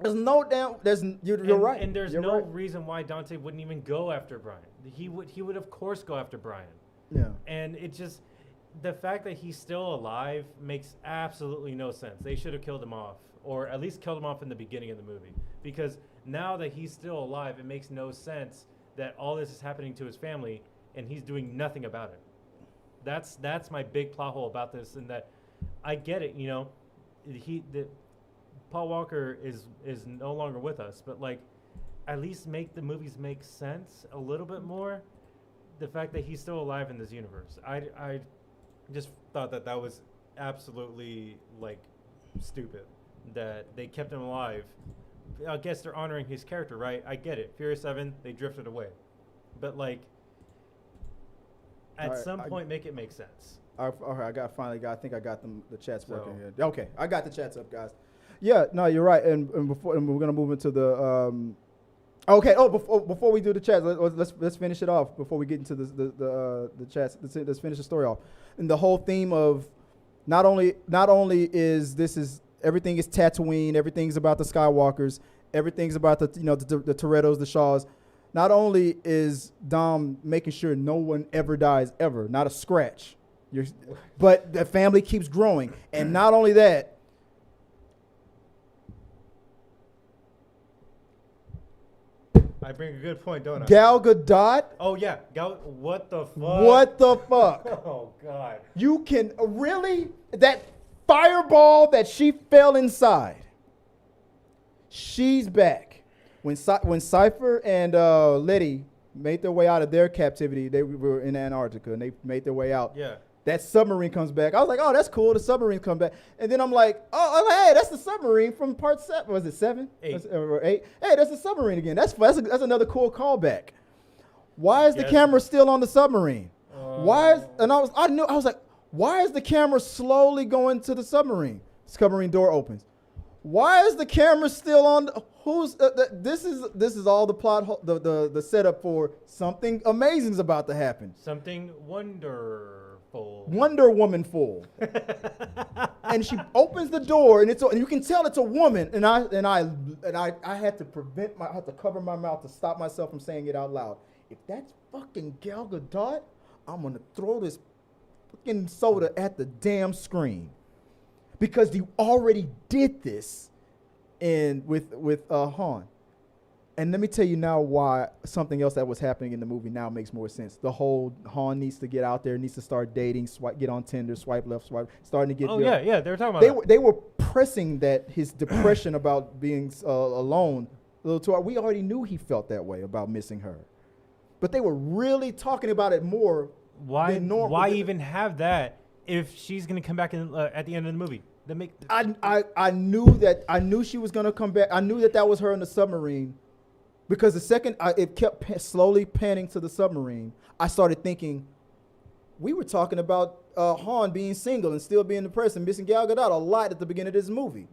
There's no doubt. You're right. And there's no reason why Dante wouldn't even go after Brian. He would of course go after Brian. Yeah. And it just, the fact that he's still alive makes absolutely no sense. They should have killed him off, or at least killed him off in the beginning of the movie. Because now that he's still alive, it makes no sense that all this is happening to his family and he's doing nothing about it. That's my big plot hole about this, and that I get it, Paul Walker is no longer with us, but at least make the movies make sense a little bit more. The fact that he's still alive in this universe, I just thought that was absolutely stupid that they kept him alive. I guess they're honoring his character, right? I get it. Furious 7, they drifted away, but At some point, make it make sense. Okay, I think I got the chats working here. Okay, I got the chats up, guys. Yeah, no, you're right. And we're gonna move into the. Okay. Oh, before we do the chats, let's finish it off before we get into the chats. Let's finish the story off. And the whole theme of not only is everything is Tatooine, everything's about the Skywalkers, everything's about the Torettos, the Shaws. Not only is Dom making sure no one ever dies ever, not a scratch, but the family keeps growing, and not only that. I bring a good point, don't I? Gal Gadot. Oh yeah, what the fuck? What the fuck? Oh god. You can really that fireball that she fell inside. She's back. When Cypher and Letty made their way out of their captivity, they were in Antarctica and they made their way out. Yeah. That submarine comes back. I was like, oh, that's cool. The submarine come back. And then I'm like, hey, that's the submarine from part 7. Was it 7? 8. Or 8? Hey, that's the submarine again. That's another cool callback. Why is the camera still on the submarine? I was like, why is the camera slowly going to the submarine? Submarine door opens. Why is the camera still on? This is all the plot, the setup for something amazing is about to happen. Something wonderful. Wonder Woman full. And she opens the door, and you can tell it's a woman. And I had to cover my mouth to stop myself from saying it out loud. If that's fucking Gal Gadot, I'm gonna throw this fucking soda at the damn screen, because you already did this with Han. And let me tell you now why something else that was happening in the movie now makes more sense. The whole Han needs to get out there, needs to start dating, get on Tinder, swipe left, swipe, starting to get. Oh yeah, they were talking about that. They were pressing that his depression about being alone a little too hard. We already knew he felt that way about missing her, but they were really talking about it more. Why even have that if she's gonna come back at the end of the movie? I knew she was gonna come back. I knew that was her in the submarine. Because the second it kept slowly panning to the submarine, I started thinking, we were talking about Han being single and still being depressed and missing Gal Gadot a lot at the beginning of this movie.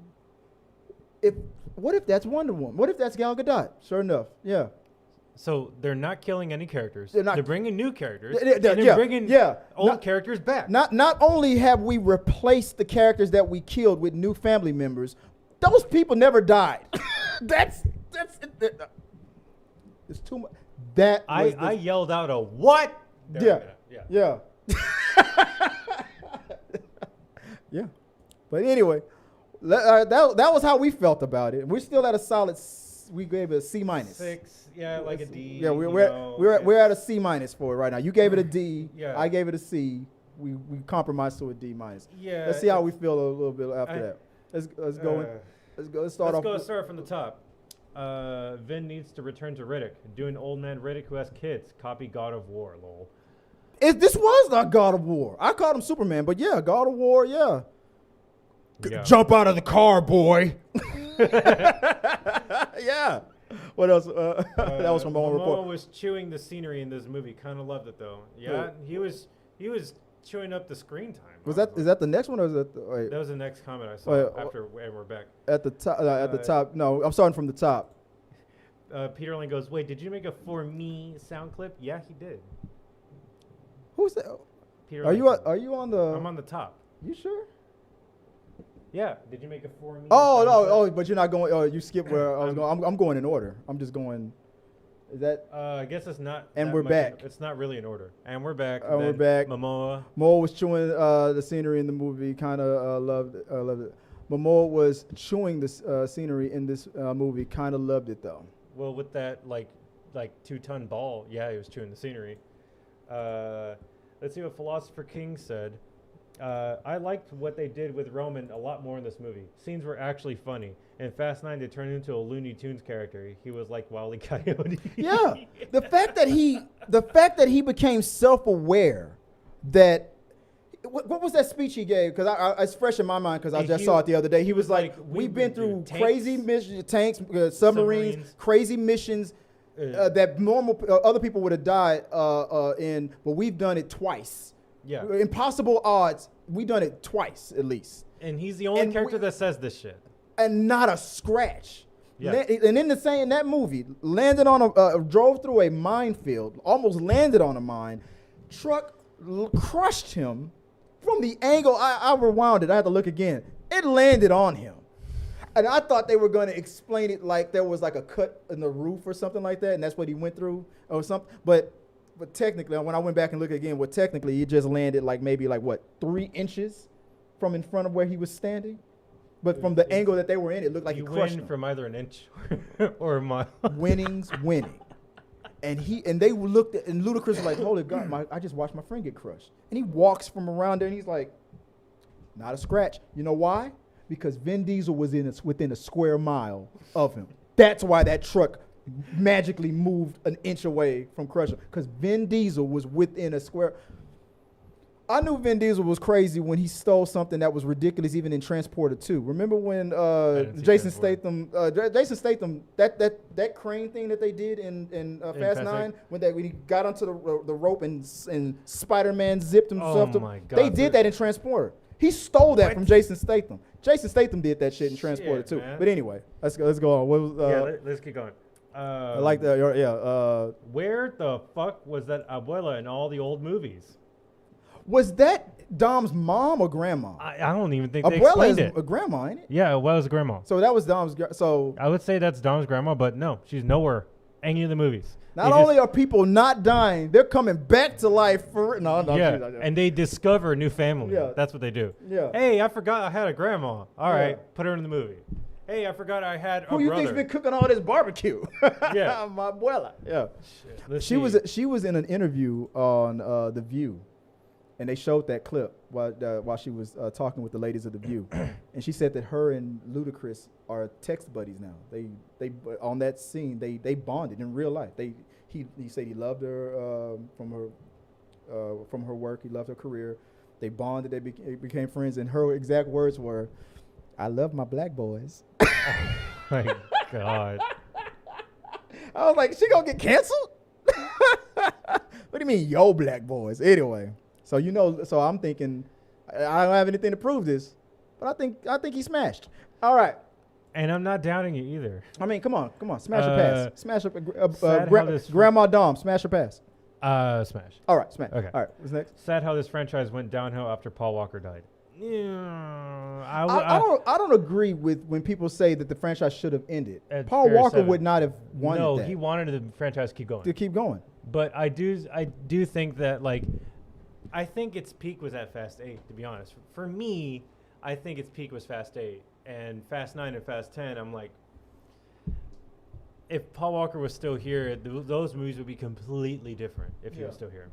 What if that's Wonder Woman? What if that's Gal Gadot? Sure enough, yeah. So they're not killing any characters. They're bringing new characters. They're bringing old characters back. Not only have we replaced the characters that we killed with new family members, those people never died. That's it. It's too much. I yelled out a what? Yeah. Yeah. But anyway, that was how we felt about it. We're still at a solid. We gave it a C-. 6. Yeah, like a D. Yeah, we're at a C- for it right now. You gave it a D. Yeah. I gave it a C. We compromised to a D-. Yeah. Let's see how we feel a little bit after that. Let's go. Let's start from the top. Vin needs to return to Riddick. Do an old man Riddick who has kids. Copy God of War, lol. This was not God of War. I called him Superman, but yeah, God of War, yeah. Jump out of the car, boy. Yeah. What else? That was from Bone Report. Momoa was chewing the scenery in this movie. Kind of loved it though. Yeah, he was chewing up the screen time. Is that the next one or is that? That was the next comment I saw after and we're back. At the top. At the top. No, I'm starting from the top. Peter Lane goes, wait, did you make a For Me sound clip? Yeah, he did. Who's that? Peter Are Lane. you on the? I'm on the top. You sure? Yeah. Did you make a For Me? Oh no! Oh, but you're not going. Oh, you skipped where I was going. I'm going in order. I'm just going. Is that? I guess it's not. And we're back. It's not really in order. And we're back. We're back. Momoa was chewing the scenery in the movie. Kind of loved it. Momoa was chewing the scenery in this movie. Kind of loved it though. Well, with that like 2-ton ball, yeah, he was chewing the scenery. Let's see what Philosopher King said. I liked what they did with Roman a lot more in this movie. Scenes were actually funny. In Fast 9, they turned into a Looney Tunes character. He was like Wile E. Coyote. Yeah, the fact that he became self-aware that. What was that speech he gave? Because it's fresh in my mind because I just saw it the other day. He was like, we've been through crazy missions, tanks, submarines, crazy missions. that normal other people would have died in, but we've done it twice. Yeah. Impossible odds. We done it twice at least. And he's the only character that says this shit. And not a scratch. Yeah. And in that movie, landed on drove through a minefield, almost landed on a mine. Truck crushed him from the angle. I rewound it. I had to look again. It landed on him. And I thought they were going to explain it like there was like a cut in the roof or something like that, and that's what he went through or something. But technically, when I went back and looked again, technically he just landed like maybe 3 inches from in front of where he was standing. But from the angle that they were in, it looked like he crushed him. From either an inch or a mile. Winning's winning. And they looked at, and Ludacris was like, holy God, I just watched my friend get crushed. And he walks from around there and he's like, not a scratch. You know why? Because Vin Diesel was within a square mile of him. That's why that truck magically moved an inch away from crushing. Because Vin Diesel was within a square. I knew Vin Diesel was crazy when he stole something that was ridiculous, even in Transporter 2. Remember when Jason Statham, that crane thing that they did in Fast 9, when he got onto the rope and Spider-Man zipped himself. Oh my God! They did that in Transporter. He stole that from Jason Statham. Jason Statham did that shit in Transporter 2. Man. But anyway, let's go on. What was, let's keep going. I like that. Where the fuck was that abuela in all the old movies? Was that Dom's mom or grandma? I don't even think they explained it. Abuela is a grandma, ain't it? Yeah, Abuela's a grandma. So that was Dom's. So I would say that's Dom's grandma, but no, she's nowhere. Any of the movies. Not only are people not dying, they're coming back to life for no. Yeah, and they discover a new family. Yeah, that's what they do. Yeah. Hey, I forgot I had a grandma. All right, put her in the movie. Hey, I forgot I had a brother. Who you think's been cooking all this barbecue? Yeah, my abuela. Yeah. Shit, she was in an interview on The View. And they showed that clip while she was talking with the ladies of The View, and she said that her and Ludacris are text buddies now. They on that scene they bonded in real life. He said he loved her from her work. He loved her career. They bonded. They became friends. And her exact words were, "I love my black boys." Oh my God! I was like, she gonna get canceled? What do you mean, yo, black boys? Anyway. So I'm thinking, I don't have anything to prove this, but I think he smashed. All right. And I'm not doubting you either. I mean, come on, smash or pass, smash Grandma Dom, smash or pass. Smash. All right, smash. Okay. All right, what's next? Sad how this franchise went downhill after Paul Walker died. Yeah, I don't agree with when people say that the franchise should have ended. Paul Walker would not have wanted that. No, he wanted the franchise to keep going. But I do think that I think its peak was at Fast 8, to be honest. For me, I think its peak was Fast 8. And Fast 9 and Fast 10, I'm like, if Paul Walker was still here, those movies would be completely different if he was still here.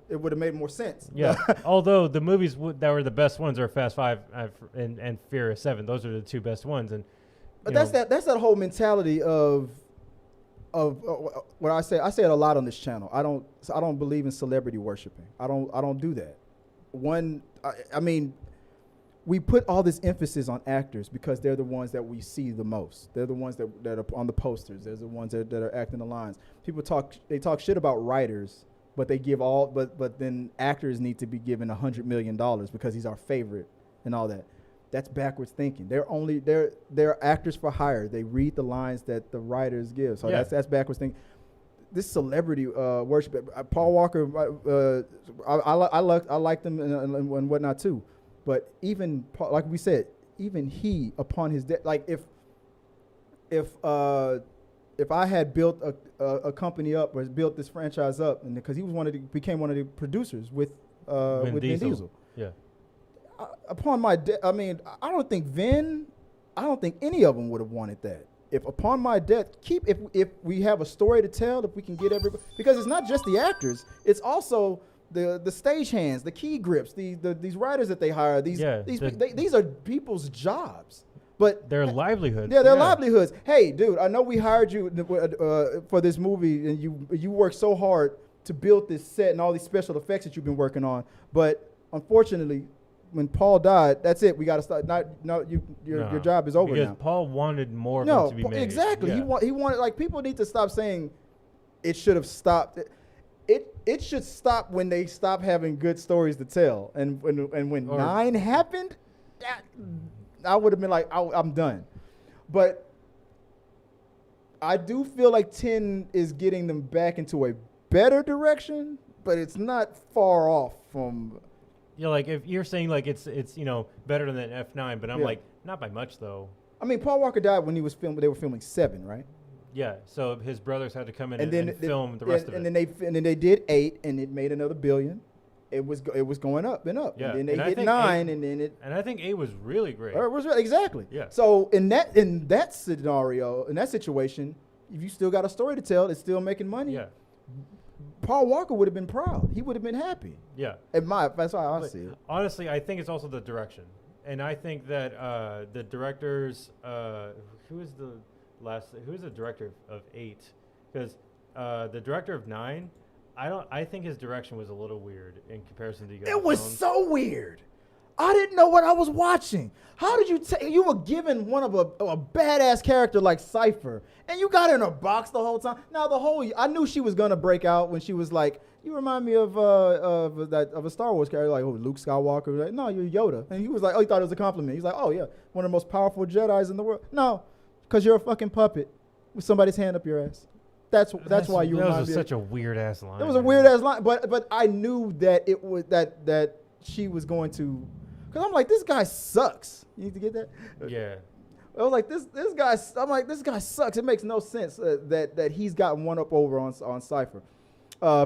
It would have made more sense. Yeah. Although the movies that were the best ones are Fast 5 and Furious 7. Those are the two best ones. And that's that whole mentality of what I say it a lot on this channel. I don't believe in celebrity worshiping. I don't do that. I mean, we put all this emphasis on actors because they're the ones that we see the most. They're the ones that are on the posters. They're the ones that are acting the lines. People talk shit about writers, but but then actors need to be given $100 million because he's our favorite and all that. That's backwards thinking. They're actors for hire. They read the lines that the writers give. So that's backwards thinking. This celebrity worship. Paul Walker, I liked him and whatnot too. But even like we said, even he upon his death, like if I had built a company up or built this franchise up, and because he was became one of the producers with Vin Diesel. Yeah. Upon my death, I mean, I don't think any of them would have wanted that. If upon my death, if we have a story to tell, if we can get everybody, because it's not just the actors, it's also the stagehands, the key grips, these writers that they hire. These are people's jobs, but their livelihoods. Yeah, their livelihoods. Hey, dude, I know we hired you for this movie, and you worked so hard to build this set and all these special effects that you've been working on, but unfortunately, when Paul died, that's it. We got to start. Your job is over because now. Paul wanted more of them to be made. Exactly. Yeah. He wanted, like, people need to stop saying it should have stopped. It should stop when they stop having good stories to tell. And when 9 happened, I would have been like, I'm done. But I do feel like 10 is getting them back into a better direction, but it's not far off from. Yeah, like if you're saying like it's better than F9, but I'm like not by much though. I mean, Paul Walker died when he was filming. They were filming 7, right? Yeah, so his brothers had to come in and film the rest of it. And then they did 8, and it made another $1 billion. It was going up and up. Yeah, and then they hit 9, and then it. And I think 8 was really great. Exactly. Yeah. So in that scenario, in that situation, if you still got a story to tell, it's still making money. Yeah. Paul Walker would have been proud. He would have been happy. Yeah. That's how I see it. Honestly, I think it's also the direction, and I think that the directors, who is the director of 8? Because the director of 9, I think his direction was a little weird in comparison to the other It was films. so weird. I didn't know what I was watching. How did you were given one of a badass character like Cypher, and you got her in a box the whole time? Now I knew she was gonna break out when she was like, you remind me of a Star Wars character, like, Luke Skywalker. Like, no, you're Yoda. And he was like, he thought it was a compliment. He's like, oh yeah, one of the most powerful Jedis in the world. No, because you're a fucking puppet with somebody's hand up your ass. That's why you remind me. That was such a weird ass line. It was a weird ass line, but I knew that it was that she was going to. Because I'm like, this guy sucks. You need to get that? Yeah. I was like, this guy. I'm like, this guy sucks. It makes no sense that he's got one up over on Cypher.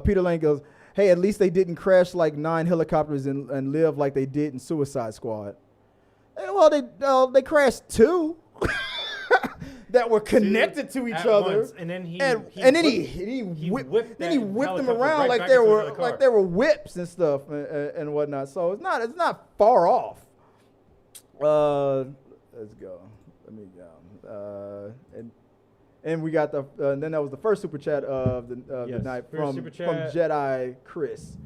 Peter Lane goes, hey, at least they didn't crash like 9 helicopters and live like they did in Suicide Squad. Well, they crashed 2 that were connected to each other. Once, and then he whipped them around like they were whips and stuff and whatnot. So it's not far off. Let's go. Let me go. And we got then that was the first super chat of the night from Jedi Chris.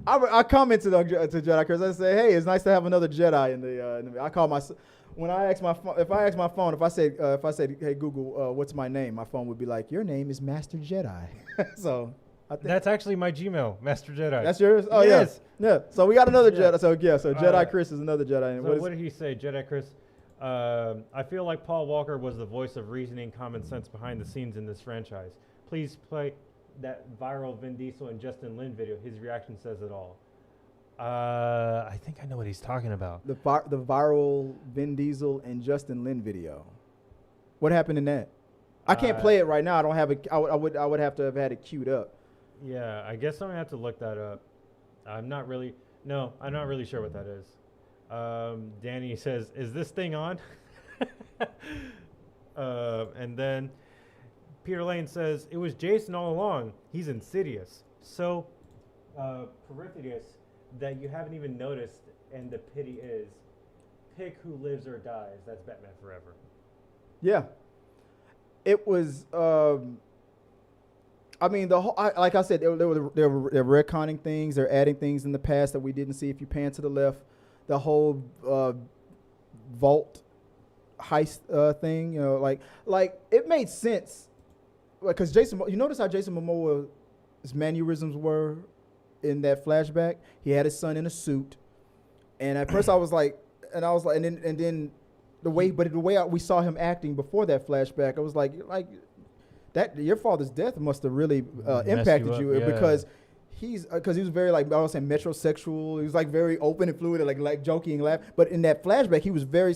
I commented on to Jedi Chris. I say, hey, it's nice to have another Jedi in the. I call myself. When I ask my phone, if I said, hey Google, what's my name? My phone would be like, your name is Master Jedi. So I think that's actually my Gmail, Master Jedi. That's yours? Oh yes. Yeah. So we got another Jedi. So Jedi Chris is another Jedi. So what did he say, Jedi Chris? I feel like Paul Walker was the voice of reasoning, common sense behind the scenes in this franchise. Please play that viral Vin Diesel and Justin Lin video. His reaction says it all. I think I know what he's talking about. The viral Vin Diesel and Justin Lin video. What happened in that? I can't play it right now. I don't have it. I would have to have had it queued up. Yeah, I guess I'm gonna have to look that up. I'm not really sure what that is. Danny says, "Is this thing on?" And then Peter Lane says, "It was Jason all along. He's insidious. So perfidious that you haven't even noticed, and the pity is, pick who lives or dies. That's Batman Forever." Yeah. It was. I mean, the whole. Like I said, they're retconning things. They're adding things in the past that we didn't see. If you pan to the left, the whole vault heist thing. You know, like it made sense. Because you notice how Jason Momoa's mannerisms were in that flashback. He had his son in a suit, and at first I was like, and then the way we saw him acting before that flashback, I was like that your father's death must have really impacted you because he was very like, I was saying, metrosexual. He was like very open and fluid and like joking and laugh. But in that flashback, he was very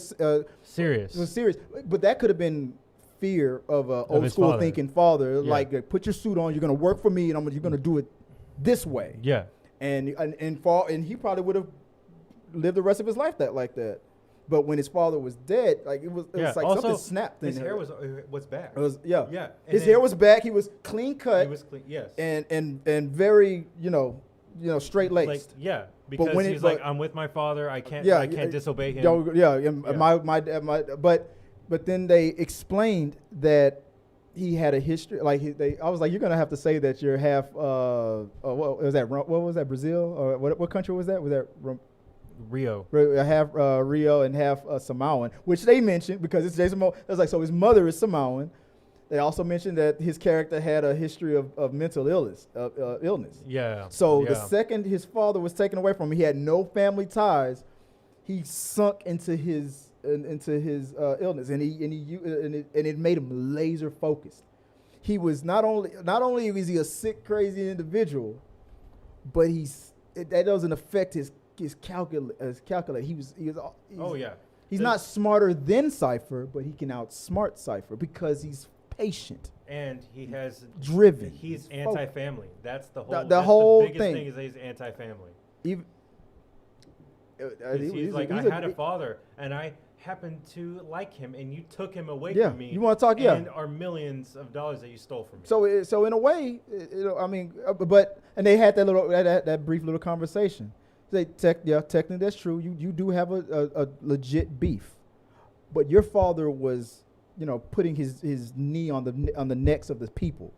serious. It was serious, but that could have been fear of a old school thinking father. Yeah. Like, put your suit on. You're gonna work for me, and you're gonna do it this way. Yeah. And he probably would have lived the rest of his life like that. But when his father was dead, like it was like also, something snapped. His hair was back. It was His hair was back. He was clean cut. He was clean. Yes. And very straight laced. Because he's like, I'm with my father. I can't disobey him. But then they explained that he had a history. I was like, you're gonna have to say that you're half. What was that? Brazil or what country was that? Was that? Rio. Half Rio and half Samoan, which they mentioned because it's Jason Momoa. It's like, so his mother is Samoan. They also mentioned that his character had a history of mental illness. Yeah. So the second his father was taken away from him, he had no family ties. He sunk into his illness, and it made him laser focused. He was not only was he a sick, crazy individual, but that doesn't affect his calculate. He's not smarter than Cypher, but he can outsmart Cypher because he's patient. And he has driven. He's anti-family. That's the whole. The biggest thing is that he's anti-family. Even he's like, I had a father, and I happened to like him, and you took him away from me. You want to talk? And our millions of dollars that you stole from me. So in a way, and they had that brief little conversation. Technically that's true. You do have a legit beef, but your father was, putting his knee on the necks of the people.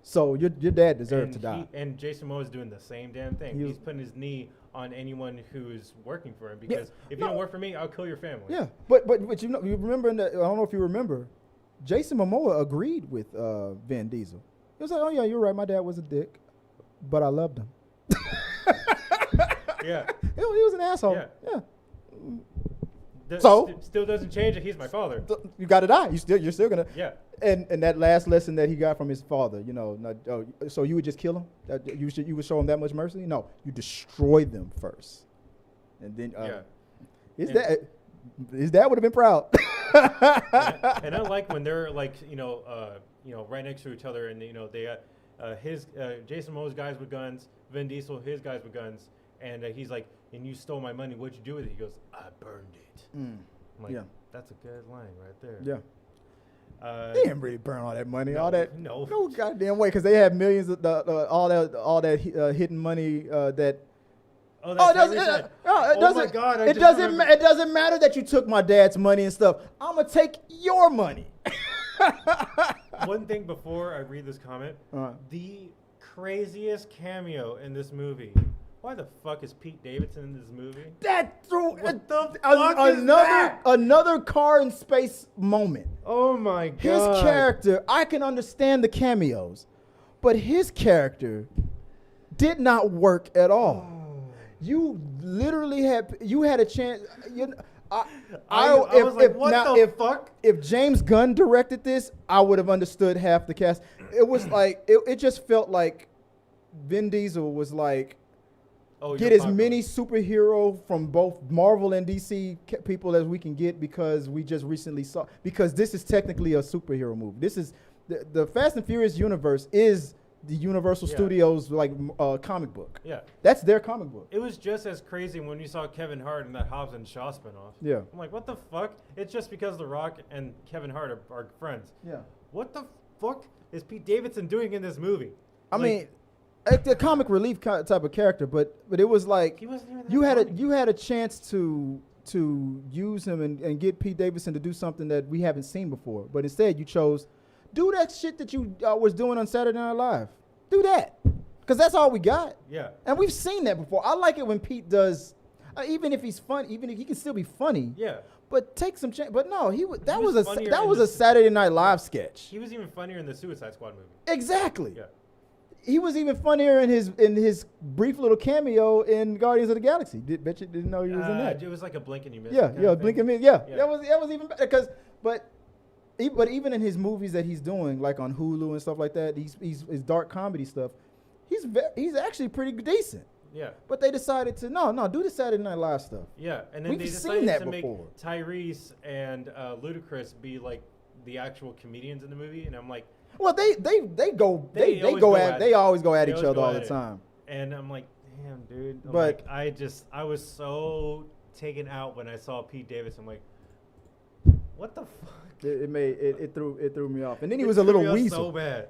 So your dad deserved to die. And Jason Momoa is doing the same damn thing. He's putting his knee on anyone who's working for him because if you don't work for me, I'll kill your family. Yeah, but you remember I don't know if you remember, Jason Momoa agreed with Vin Diesel. He was like, "Oh yeah, you're right. My dad was a dick, but I loved him." Yeah, he was an asshole. Yeah. Still doesn't change it. He's my father. You got to die. You're still gonna. Yeah. And that last lesson that he got from his father, so you would just kill him? You would show him that much mercy? No, you destroy them first, and then his dad would have been proud. And I like when they're like right next to each other, and they Jason Momoa's guys with guns, Vin Diesel his guys with guns, and he's like, and you stole my money. What'd you do with it? He goes, I burned it. I'm like, that's a good line right there. Yeah. They didn't really burn all that money, no goddamn way, because they had millions of all that hidden money that. Oh my God! It doesn't matter that you took my dad's money and stuff. I'm gonna take your money. One thing before I read this comment, the craziest cameo in this movie. Why the fuck is Pete Davidson in this movie? That threw that? Another car in space moment. Oh my God. His character, I can understand the cameos, but his character did not work at all. Oh. You literally had a chance. I was like, what the fuck? If James Gunn directed this, I would have understood half the cast. It was like it just felt like Vin Diesel was like, get as many superhero from both Marvel and DC people as we can get because we just recently saw. Because this is technically a superhero movie. This is the Fast and Furious universe is the Universal Studios comic book. Yeah, that's their comic book. It was just as crazy when you saw Kevin Hart in that Hobbs and Shaw spinoff. Yeah, I'm like, what the fuck? It's just because The Rock and Kevin Hart are friends. Yeah, what the fuck is Pete Davidson doing in this movie? I mean. A comic relief type of character, but it was like he wasn't even you had a chance to use him and get Pete Davidson to do something that we haven't seen before, but instead you chose do that shit that you was doing on Saturday Night Live. Do that, because that's all we got. Yeah, and we've seen that before. I like it when Pete does, even if he's fun, even if he can still be funny. Yeah, but take some chance. But no, that was a Saturday Night Live sketch. He was even funnier in the Suicide Squad movie. Exactly. Yeah. He was even funnier in his brief little cameo in Guardians of the Galaxy. Bet you didn't know he was in that. It was like a blink and you miss. Yeah, blink and miss. Yeah, that was even better but even in his movies that he's doing like on Hulu and stuff like that, he's his dark comedy stuff. He's actually pretty decent. Yeah. But they decided to do the Saturday Night Live stuff. Yeah, and then they decided to make Tyrese and Ludacris be like the actual comedians in the movie, and I'm like. Well, they always go at each other all the time. And I'm like, damn, dude. I was so taken out when I saw Pete Davidson. I'm like, what the fuck? It threw me off. And then he was a little weasel. So bad.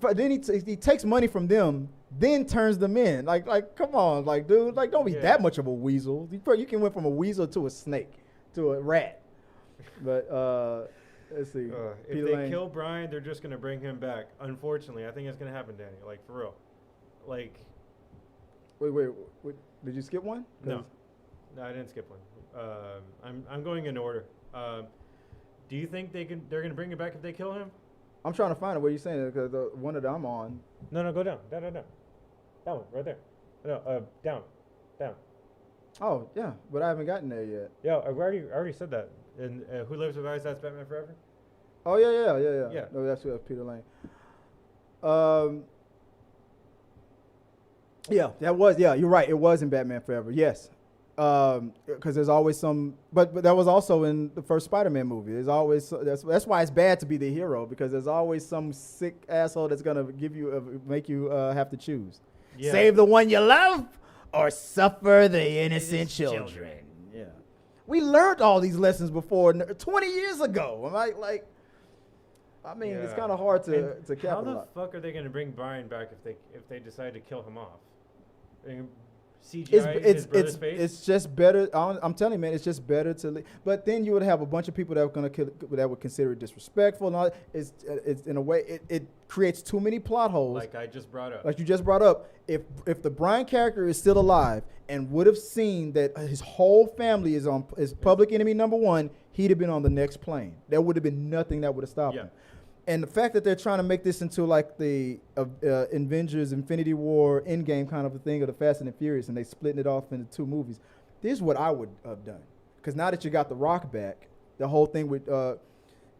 But then he takes money from them, then turns them in. Like come on, like dude, like don't be that much of a weasel. You can went from a weasel to a snake to a rat. But let's see. If they kill Brian, they're just gonna bring him back. Unfortunately, I think it's gonna happen, Danny. Like for real. Like. Wait. Did you skip one? No. No, I didn't skip one. I'm going in order. Do you think they're gonna bring it back if they kill him? I'm trying to find it. What are you saying? Because the one that I'm on. No, go down. Down. That one, right there. No, down. Oh, yeah, but I haven't gotten there yet. Yeah, I already said that. And Who Lives with Eyes, that's Batman Forever? Oh, yeah. Yeah. No, that's Peter Lane. Yeah, you're right. It was in Batman Forever, yes. Because there's always some, but that was also in the first Spider-Man movie. There's always, that's why it's bad to be the hero, because there's always some sick asshole that's going to make you have to choose. Yeah. Save the one you love or suffer the innocent children. Yeah. We learned all these lessons before 20 years ago. I mean, it's kind of hard to capitalize. How the fuck are they going to bring Brian back if they decide to kill him off? CGI his brother's face? It's just better. I'm telling you, man, it's just better to. But then you would have a bunch of people that would consider it disrespectful and all. It's in a way it creates too many plot holes. Like I just brought up. Like you just brought up. If the Brian character is still alive and would have seen that his whole family is public enemy number one, he'd have been on the next plane. There would have been nothing that would have stopped him. And the fact that they're trying to make this into like the Avengers Infinity War Endgame kind of a thing, or the Fast and Furious, and they splitting it off into two movies, this is what I would have done. Because now that you got The Rock back, the whole thing with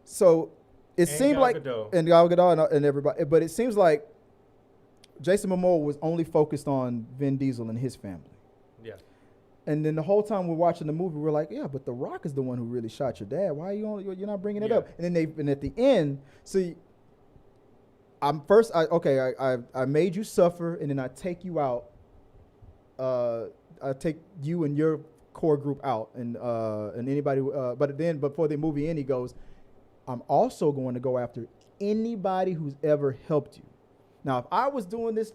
so it seemed like and Gal Gadot and everybody, but it seems like Jason Momoa was only focused on Vin Diesel and his family. Yeah. And then the whole time we're watching the movie, we're like, yeah, but The Rock is the one who really shot your dad. Why are you're not bringing it up? And then at the end, see, I made you suffer, and then I take you out. I take you and your core group out, and anybody. But then before the movie end, he goes, I'm also going to go after anybody who's ever helped you. Now, if I was doing this,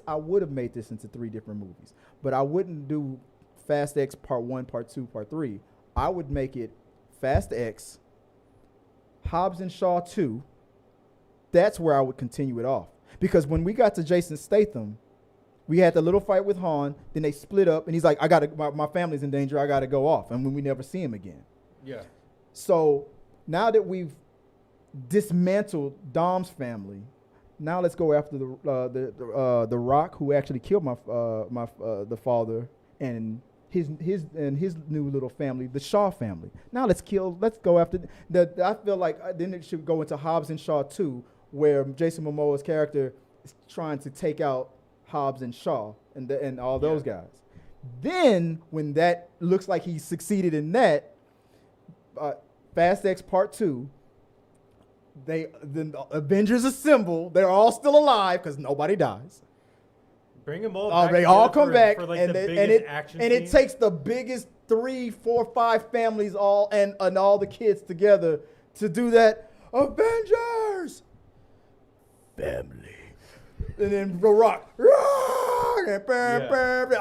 I would have made this into 3 different movies, but I wouldn't do Fast X Part 1, Part 2, Part 3. I would make it Fast X, Hobbs and Shaw 2. That's where I would continue it off. Because when we got to Jason Statham, we had the little fight with Han, then they split up, and he's like, my family's in danger, I gotta go off. And we never see him again. Yeah. So now that we've dismantled Dom's family, now let's go after the Rock, who actually killed the father, and his new little family, the Shaw family. Now let's go after I feel like then it should go into Hobbs and Shaw 2, where Jason Momoa's character is trying to take out Hobbs and Shaw and all those guys. Then when that looks like he succeeded in that, Fast X Part 2, the Avengers assemble. They're all still alive because nobody dies. Bring them all back. They all come back, for like it takes the biggest 3, 4, 5 families and all the kids together to do that. Avengers family, and then The Rock,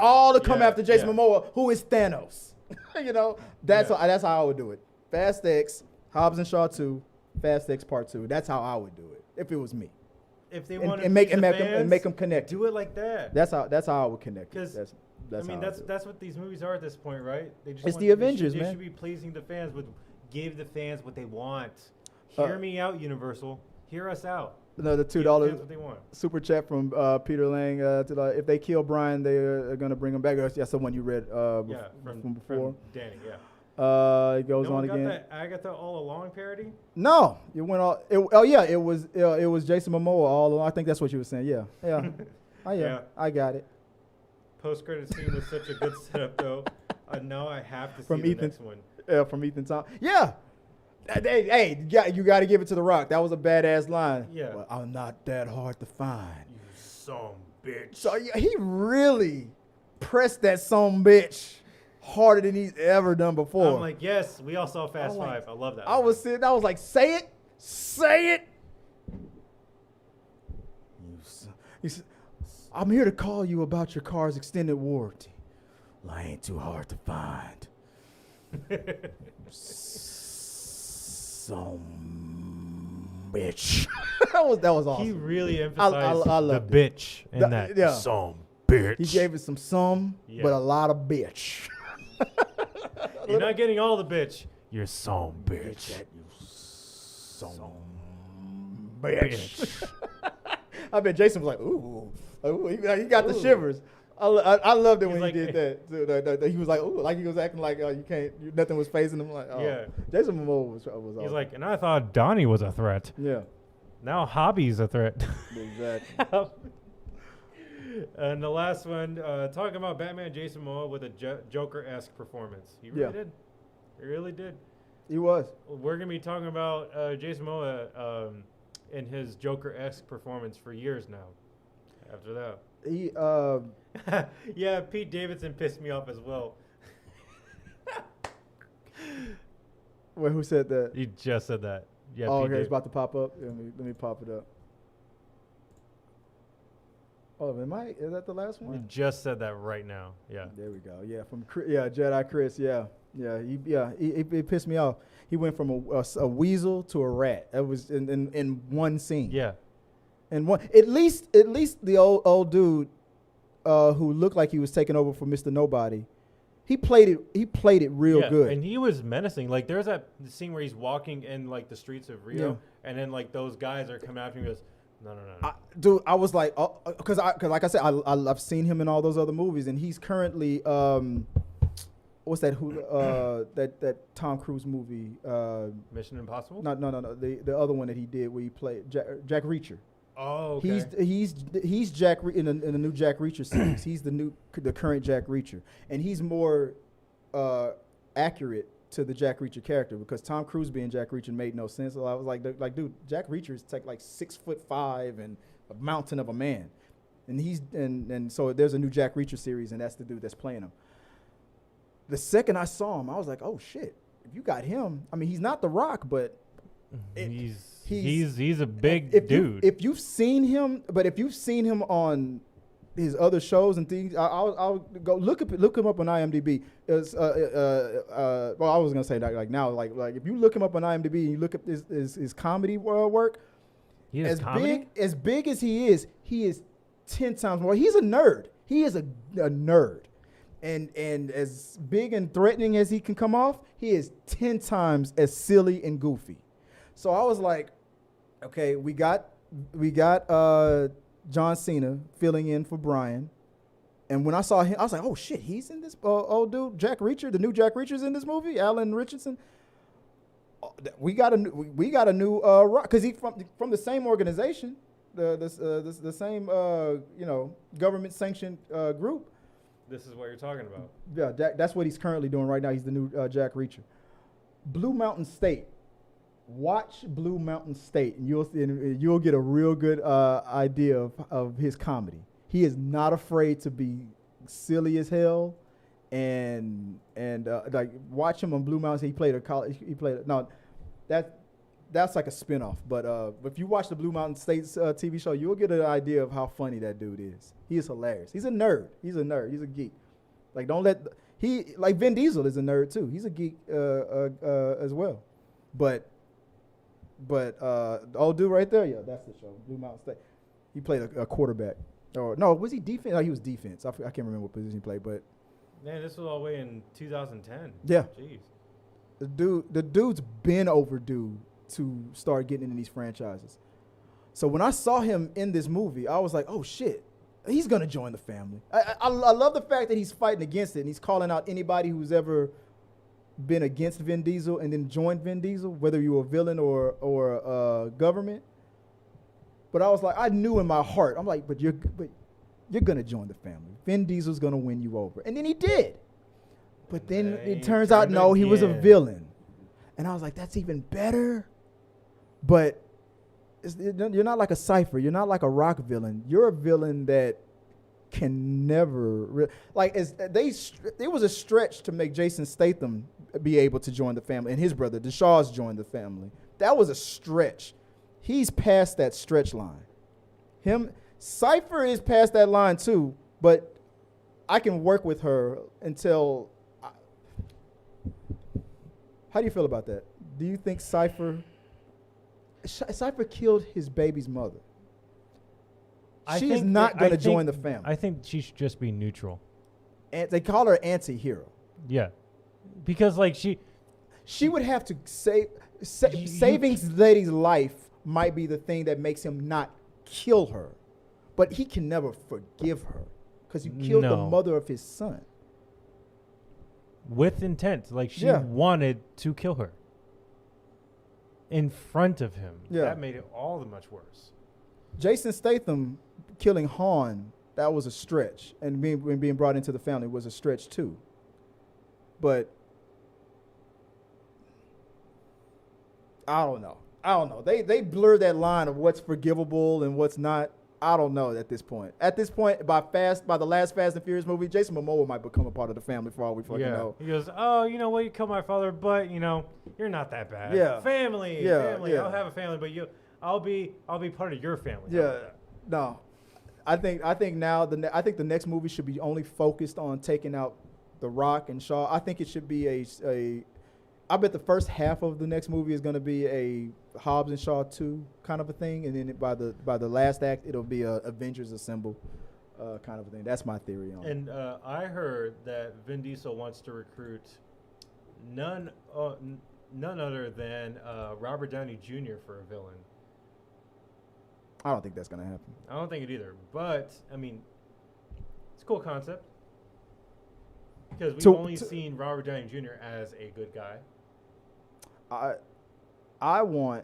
all to come after Jason Momoa, who is Thanos. That's how I would do it. Fast X, Hobbs and Shaw 2, Fast X Part 2. That's how I would do it if it was me. If they want to make them connect, do it like that. That's how I would connect. Because that's what these movies are at this point, right? It's the Avengers, man. They should be pleasing the fans give the fans what they want. Hear me out, Universal. Hear us out. Another $2 super chat from Peter Lang. If they kill Brian, they are going to bring him back. That's the one you read from before. From Danny, yeah. It goes on again. That Agatha All Along parody? No, it went all. It was Jason Momoa all along. I think that's what you were saying. Yeah. I got it. Post-credit scene was such a good setup, though. Now I have to see the next one. Yeah, from Ethan Thompson. Yeah. Hey, you got to give it to The Rock. That was a badass line. Yeah. Well, I'm not that hard to find. You son bitch. So he really pressed that son bitch harder than he's ever done before. I'm like, yes, we all saw Fast Five. I love that. I was like, say it. He said, I'm here to call you about your car's extended warranty. Well, I ain't too hard to find. Some bitch. that was awesome. He really emphasized the bitch in that. Yeah. Some bitch. He gave it some, but a lot of bitch. You're not getting all the bitch. You're some bitch. Some bitch. I bet Jason was like, ooh. He got the shivers. I loved it when he did that. He was like, ooh, like he was acting like nothing was phasing him. Like, oh. Yeah. Jason Momoa was awesome. He's like, and I thought Donnie was a threat. Yeah. Now Hobby's a threat. Exactly. And the last one, talking about Batman, Jason Momoa with a Joker-esque performance. He really did. He really did. He was. We're going to be talking about Jason Momoa in his Joker-esque performance for years now. After that. He yeah, Pete Davidson pissed me off as well. Wait, who said that? You just said that. Yeah. Oh, okay, it's about to pop up. Let me pop it up. Oh, is that the last one? You just said that right now. Yeah. There we go. Yeah, from Jedi Chris. Yeah. He pissed me off. He went from a weasel to a rat. That was in one scene. Yeah. And at least the old dude who looked like he was taking over for Mr. Nobody, he played it real good. And he was menacing. Like there's that scene where he's walking in like the streets of Rio, and then like those guys are coming after him. He goes, no. Dude, I was like, because like I said, I've seen him in all those other movies, and he's currently what's that? That Tom Cruise movie? Mission Impossible? No. The other one that he did where he played Jack Reacher. Oh, okay. He's Jack in the new Jack Reacher series. He's the current Jack Reacher, and he's more accurate to the Jack Reacher character because Tom Cruise being Jack Reacher made no sense. So I was like, dude, Jack Reacher is like 6'5" and a mountain of a man, and so there's a new Jack Reacher series, and that's the dude that's playing him. The second I saw him, I was like, oh shit, if you got him, I mean, he's not The Rock, but he's a big dude. If you've seen him on his other shows and things, I'll go look him up on IMDb. Well, I was gonna say that like now, like if you look him up on IMDb and you look at his comedy work, as big as he is 10 times more. He's a nerd. He is a nerd. And as big and threatening as he can come off, he is 10 times as silly and goofy. So I was like, okay, we got John Cena filling in for Brian. And when I saw him, I was like, oh shit, he's in this old dude, Jack Reacher, the new Jack Reacher's in this movie, Alan Richardson. We got a new rock because he's from the same organization, the same government sanctioned group. This is what you're talking about. Yeah, that's what he's currently doing right now. He's the new Jack Reacher. Blue Mountain State. Watch Blue Mountain State, and you'll get a real good idea of his comedy. He is not afraid to be silly as hell, and like watch him on Blue Mountain. He played that's like a spinoff. But if you watch the Blue Mountain State TV show, you'll get an idea of how funny that dude is. He is hilarious. He's a nerd. He's a geek. Like like Vin Diesel is a nerd too. He's a geek as well. But the old dude right there, yeah, that's the show, Blue Mountain State. He played a quarterback. Or no, was he defense? No, he was defense. I can't remember what position he played, but man, this was all the way in 2010. Yeah, jeez. The dude's been overdue to start getting into these franchises. So when I saw him in this movie, I was like, oh shit, he's gonna join the family. I love the fact that he's fighting against it and he's calling out anybody who's ever been against Vin Diesel and then joined Vin Diesel, whether you were a villain or government. But I was like, I knew in my heart, I'm like, but you're gonna join the family. Vin Diesel's gonna win you over, and then he did. But then it turns out, no, he was a villain, and I was like, that's even better. But you're not like a Cypher. You're not like a Rock villain. You're a villain that can never it was a stretch to make Jason Statham be able to join the family, and his brother Deshaws joined the family. That was a stretch. He's past that stretch line. Cypher is past that line too, but I can work with her until. How do you feel about that? Do you think Cypher killed his baby's mother? She is not going to join the family. I think she should just be neutral. And they call her anti-hero. Yeah, because like she would have to saving this lady's life might be the thing that makes him not kill her, but he can never forgive her because you killed the mother of his son with intent. Like she wanted to kill her in front of him. Yeah, that made it all the much worse. Jason Statham killing Han, that was a stretch, and being brought into the family was a stretch too. But I don't know. They blur that line of what's forgivable and what's not. I don't know at this point. At this point, by the last Fast and Furious movie, Jason Momoa might become a part of the family for all we fucking know. He goes, oh, you know what? You killed my father, but you know you're not that bad. Yeah, family. Yeah. I'll have a family, but I'll be part of your family. Yeah, no. I think the next movie should be only focused on taking out The Rock and Shaw. I think it should be I bet the first half of the next movie is going to be a Hobbs and Shaw 2 kind of a thing, and then by the last act, it'll be a Avengers Assemble kind of a thing. That's my theory on it. And I heard that Vin Diesel wants to recruit none other than Robert Downey Jr. for a villain. I don't think that's going to happen. I don't think it either. But, I mean, it's a cool concept. Because we've only seen Robert Downey Jr. as a good guy. I want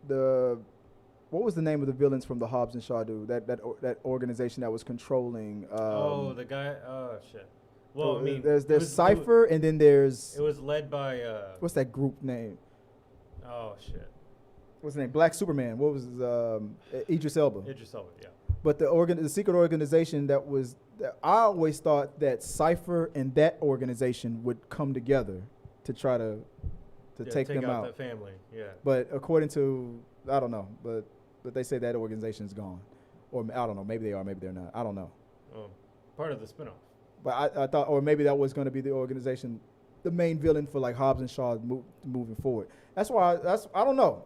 what was the name of the villains from the Hobbs and Shaw dude? That organization that was controlling. The guy. Oh shit. Well, I mean, there's Cypher, and then there's. It was led by. What's that group name? Oh shit. What's his name? Black Superman. What was his, Idris Elba? Idris Elba, yeah. But the secret organization I always thought that Cypher and that organization would come together to try to take them out. That family, yeah. But according to, I don't know, but they say that organization is gone. Or I don't know, maybe they are, maybe they're not. I don't know. Oh, part of the spinoff. But I thought, or maybe that was going to be the organization, the main villain for like Hobbs and Shaw moving forward. That's why, I don't know.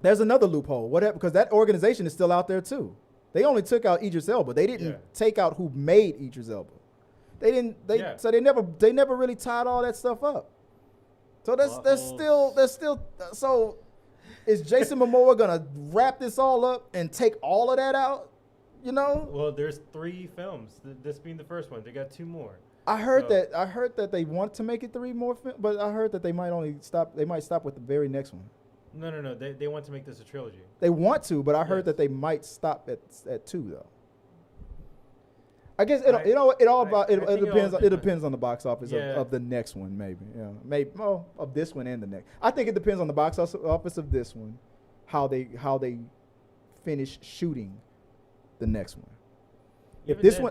There's another loophole. What happened? Because that organization is still out there too. They only took out Idris Elba. They didn't take out who made Idris Elba. So they never really tied all that stuff up. So there's still so is Jason Momoa gonna wrap this all up and take all of that out? You know? Well, there's 3 films. This being the first one. They got 2 more. I heard that they want to make it 3 more, but I heard that they might stop with the very next one. No. They want to make this a trilogy. They want to, but I heard that they might stop at 2 though. I guess it depends on the box office of the next one, maybe. Yeah, maybe of this one and the next. I think it depends on the box office of this one, how they finish shooting the next one.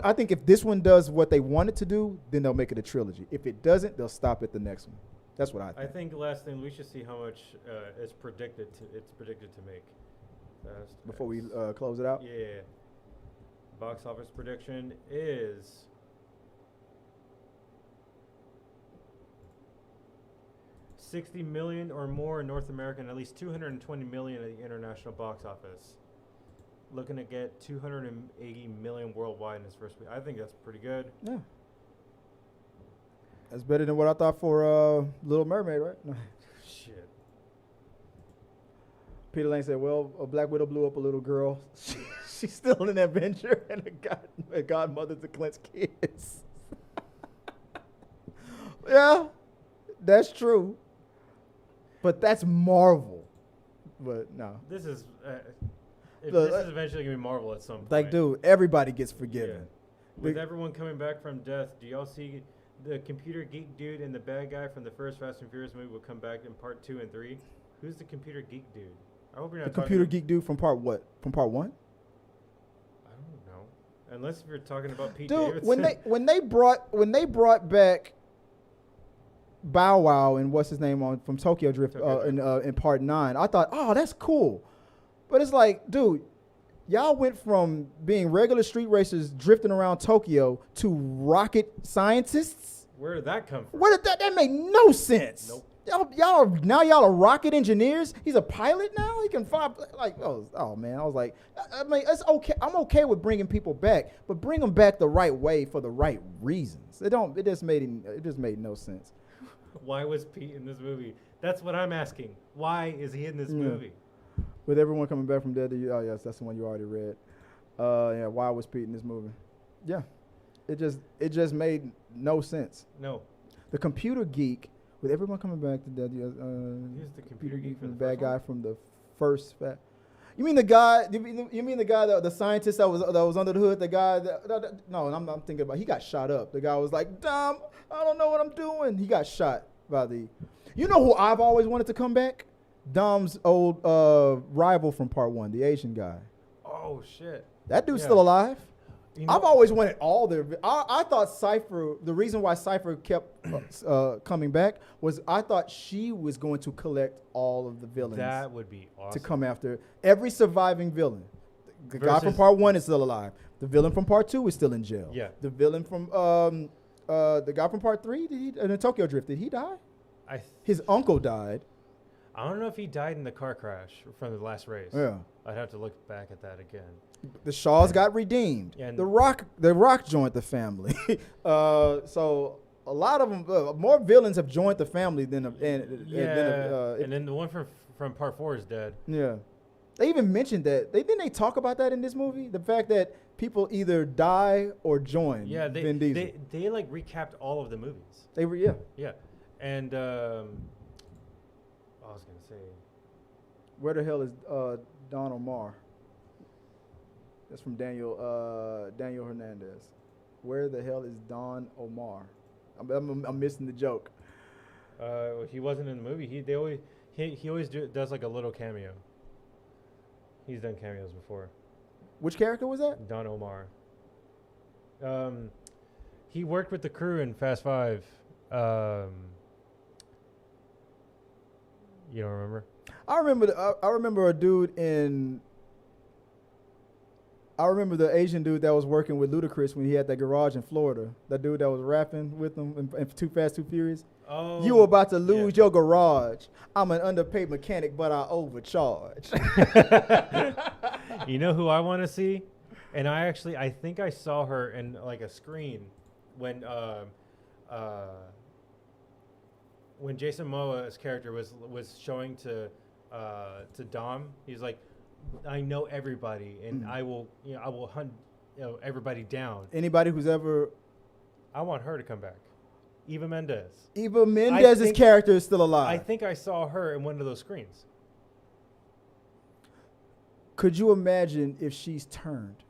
I think if this one does what they want it to do, then they'll make it a trilogy. If it doesn't, they'll stop at the next one. That's what I think. I think the last thing we should see how much it's predicted to make. Before we close it out. Yeah. Box office prediction is $60 million or more in North America and at least $220 million at the international box office. Looking to get $280 million worldwide in his first week. I think that's pretty good. Yeah. That's better than what I thought for Little Mermaid, right? No. Shit. Peter Lane said, well, a Black Widow blew up a little girl. She's still an adventure and a godmother to Clint's kids. Yeah, that's true. But that's Marvel. But no. This is this is eventually going to be Marvel at some point. Like, dude, everybody gets forgiven. Yeah. With everyone coming back from death, do y'all see the computer geek dude and the bad guy from the first Fast and Furious movie will come back in part 2 and 3? Who's the computer geek dude? I hope you're not the computer geek dude from part what? From part 1? I don't know. Unless you're talking about Pete dude, Davidson. when they brought back Bow Wow and what's his name from Tokyo Drift in part 9, I thought, oh, that's cool. But it's like, dude, y'all went from being regular street racers drifting around Tokyo to rocket scientists. Where did that come from? That made no sense. Nope. y'all are rocket engineers. He's a pilot now. He can fly. Like, oh man, I was like, I mean, it's okay. I'm okay with bringing people back, but bring them back the right way for the right reasons. It just made no sense. Why was Pete in this movie? That's what I'm asking. Why is he in this movie? With everyone coming back from dead, oh yes, that's the one you already read. Why was Pete in this movie? Yeah, it just made no sense. No. The computer geek, with everyone coming back to dead. He's the computer geek from the bad guy from the first. You mean the guy? You mean the guy, the scientist that was under the hood? The guy no, I'm thinking about. He got shot up. The guy was like, "Dumb, I don't know what I'm doing." He got shot by the. You know who I've always wanted to come back? Dom's old rival from part 1, the Asian guy. Oh shit! That dude's still alive. You know, I've always wanted all their. I thought Cypher. The reason why Cypher kept coming back was I thought she was going to collect all of the villains. That would be awesome. To come after every surviving villain. The guy from part 1 is still alive. The villain from part 2 is still in jail. Yeah. The villain from the guy from part 3 in the Tokyo Drift, did he die? His uncle died. I don't know if he died in the car crash from the last race. Yeah. I'd have to look back at that again. The Shaws got redeemed. And the Rock joined the family. So a lot of them, more villains have joined the family than and then the one from part 4 is dead. Yeah, they even mentioned that. Didn't they talk about that in this movie? The fact that people either die or join. Yeah, Vin Diesel. They like recapped all of the movies. They were yeah. And I was gonna say, where the hell is Don Omar? That's from Daniel Hernandez. Where the hell is Don Omar? I'm missing the joke. He wasn't in the movie. He always does like a little cameo. He's done cameos before. Which character was that? Don Omar. He worked with the crew in Fast 5. You don't remember? I remember a dude in. I remember the Asian dude that was working with Ludacris when he had that garage in Florida. That dude that was rapping with him in Too Fast, Too Furious. Oh. You were about to lose your garage. I'm an underpaid mechanic, but I overcharge. You know who I want to see? And I think I saw her in like a screen when Jason Momoa's character was showing to Dom. He's like, I know everybody, and I will hunt everybody down. Anybody who's ever. I want her to come back. Eva Mendes. Eva Mendez's character is still alive. I think I saw her in one of those screens. Could you imagine if she's turned?